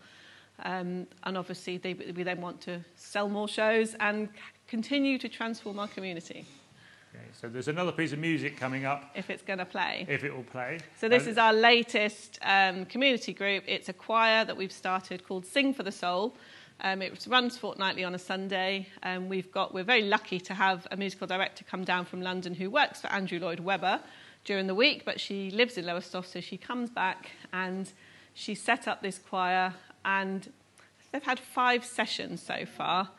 And obviously we then want to sell more shows and continue to transform our community.
Okay, so there's another piece of music coming up.
If it's going to play.
If it will play.
So this is our latest community group. It's a choir that we've started called Sing for the Soul. It runs fortnightly on a Sunday. We're very lucky to have a musical director come down from London who works for Andrew Lloyd Webber during the week, but she lives in Lowestoft, so she comes back and she set up this choir. And they've had 5 sessions so far,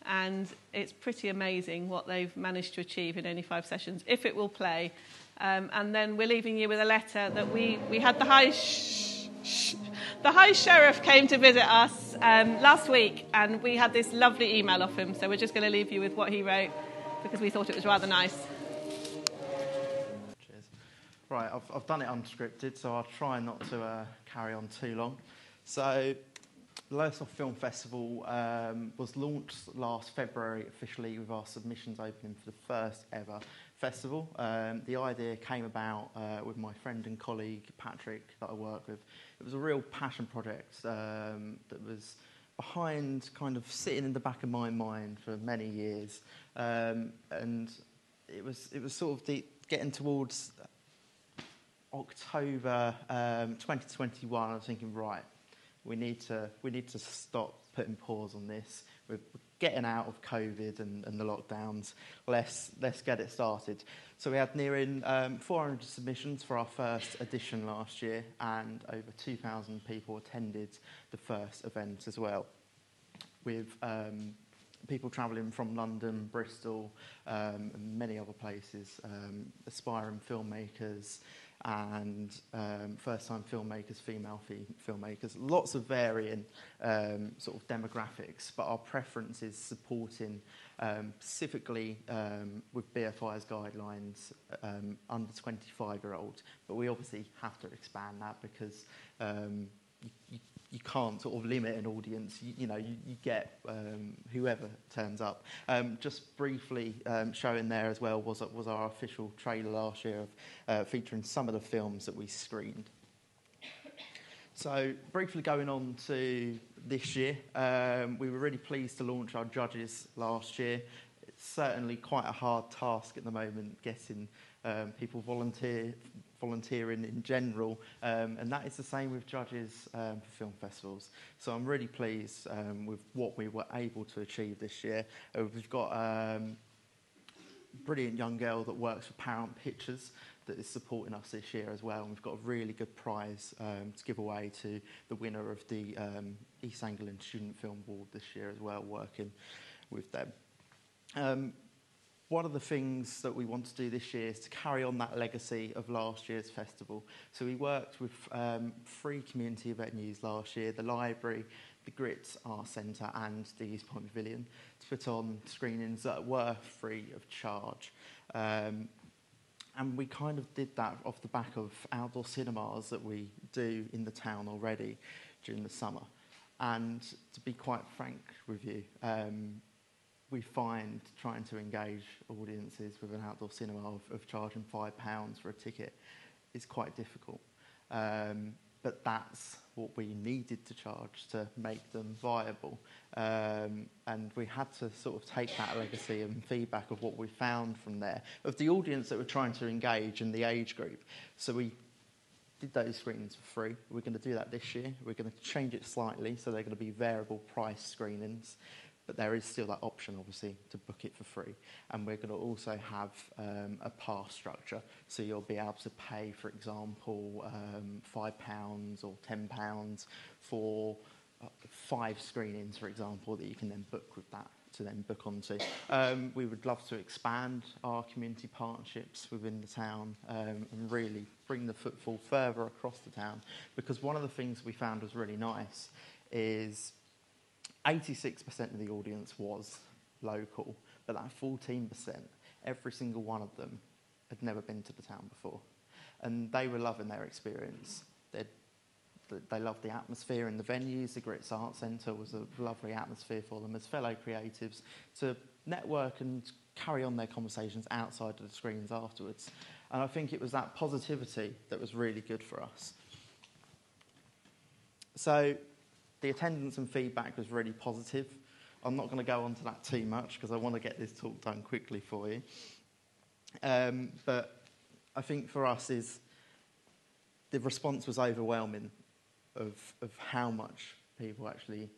and it's pretty amazing what they've managed to achieve in only 5 sessions, if it will play. And then we're leaving you with a letter that we had the High Sheriff came to visit us last week, and we had this lovely email off him, so we're just going to leave you with what he wrote, because we thought it was rather nice.
Cheers. Right, I've done it unscripted, so I'll try not to carry on too long. So, the Lowestoft Film Festival was launched last February officially, with our submissions opening for the first ever festival. The idea came about with my friend and colleague Patrick that I work with. It was a real passion project that was behind, kind of sitting in the back of my mind for many years, and it was sort of getting towards October 2021. I was thinking, right, we need to stop putting pause on this. We're getting out of COVID and the lockdowns. Let's get it started. So we had nearing 400 submissions for our first edition last year, and over 2,000 people attended the first event as well, with people travelling from London, Bristol, and many other places, aspiring filmmakers, and first-time filmmakers, female filmmakers, lots of varying sort of demographics, but our preference is supporting specifically with BFI's guidelines under 25-year-olds, but we obviously have to expand that because you can't sort of limit an audience. You get whoever turns up. Just briefly showing there as well was our official trailer last year of featuring some of the films that we screened. So briefly going on to this year, we were really pleased to launch our judges last year. It's certainly quite a hard task at the moment getting people volunteering in general, and that is the same with judges for film festivals. So I'm really pleased with what we were able to achieve this year. We've got a brilliant young girl that works for Paramount Pictures that is supporting us this year as well, and we've got a really good prize to give away to the winner of the East Anglian Student Film Award this year as well, working with them. One of the things that we want to do this year is to carry on that legacy of last year's festival. So we worked with 3 community venues last year, the library, the Grits Art Centre and the East Point Pavilion, to put on screenings that were free of charge. And we kind of did that off the back of outdoor cinemas that we do in the town already during the summer. And to be quite frank with you, we find trying to engage audiences with an outdoor cinema of charging £5 for a ticket is quite difficult. but that's what we needed to charge to make them viable. And we had to sort of take that legacy and feedback of what we found from there, of the audience that we're trying to engage and the age group. So we did those screenings for free. We're going to do that this year. We're going to change it slightly, so they're going to be variable price screenings. But there is still that option, obviously, to book it for free. And we're going to also have a pass structure. So you'll be able to pay, for example, £5 or £10 for 5 screenings, for example, that you can then book with that, to then book onto. We would love to expand our community partnerships within the town and really bring the footfall further across the town. Because one of the things we found was really nice is 86% of the audience was local, but that 14%, every single one of them had never been to the town before. And they were loving their experience. They loved the atmosphere in the venues. The Grits Arts Centre was a lovely atmosphere for them as fellow creatives to network and carry on their conversations outside of the screens afterwards. And I think it was that positivity that was really good for us. So the attendance and feedback was really positive. I'm not going to go on to that too much because I want to get this talk done quickly for you. But I think for us is the response was overwhelming of how much people actually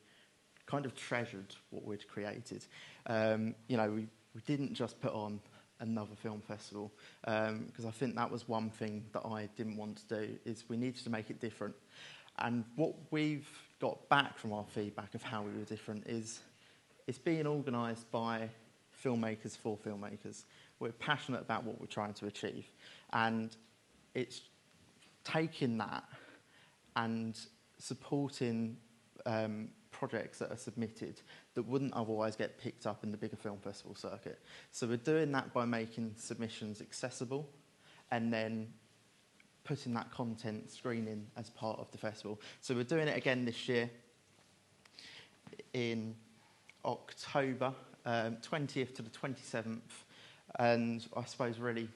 kind of treasured what we'd created. You know, we didn't just put on another film festival because I think that was one thing that I didn't want to do, is we needed to make it different. And what we've got back from our feedback of how we were different is it's being organised by filmmakers for filmmakers. We're passionate about what we're trying to achieve. And it's taking that and supporting projects that are submitted that wouldn't otherwise get picked up in the bigger film festival circuit. So we're doing that by making submissions accessible and then putting that content screening as part of the festival. So we're doing it again this year in October, 20th to the 27th. And I suppose really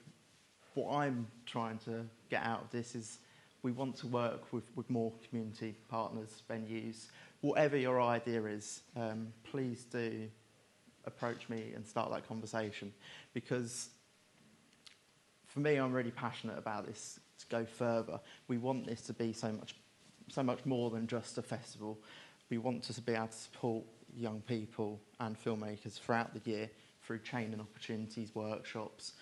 what I'm trying to get out of this is we want to work with more community partners, venues. Whatever your idea is, please do approach me and start that conversation, because for me, I'm really passionate about this to go further. We want this to be so much more than just a festival. We want to be able to support young people and filmmakers throughout the year through training opportunities, workshops,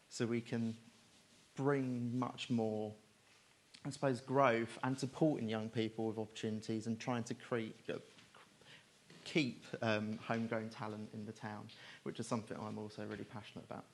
so we can bring much more, I suppose, growth and supporting young people with opportunities and trying to keep homegrown talent in the town, which is something I'm also really passionate about.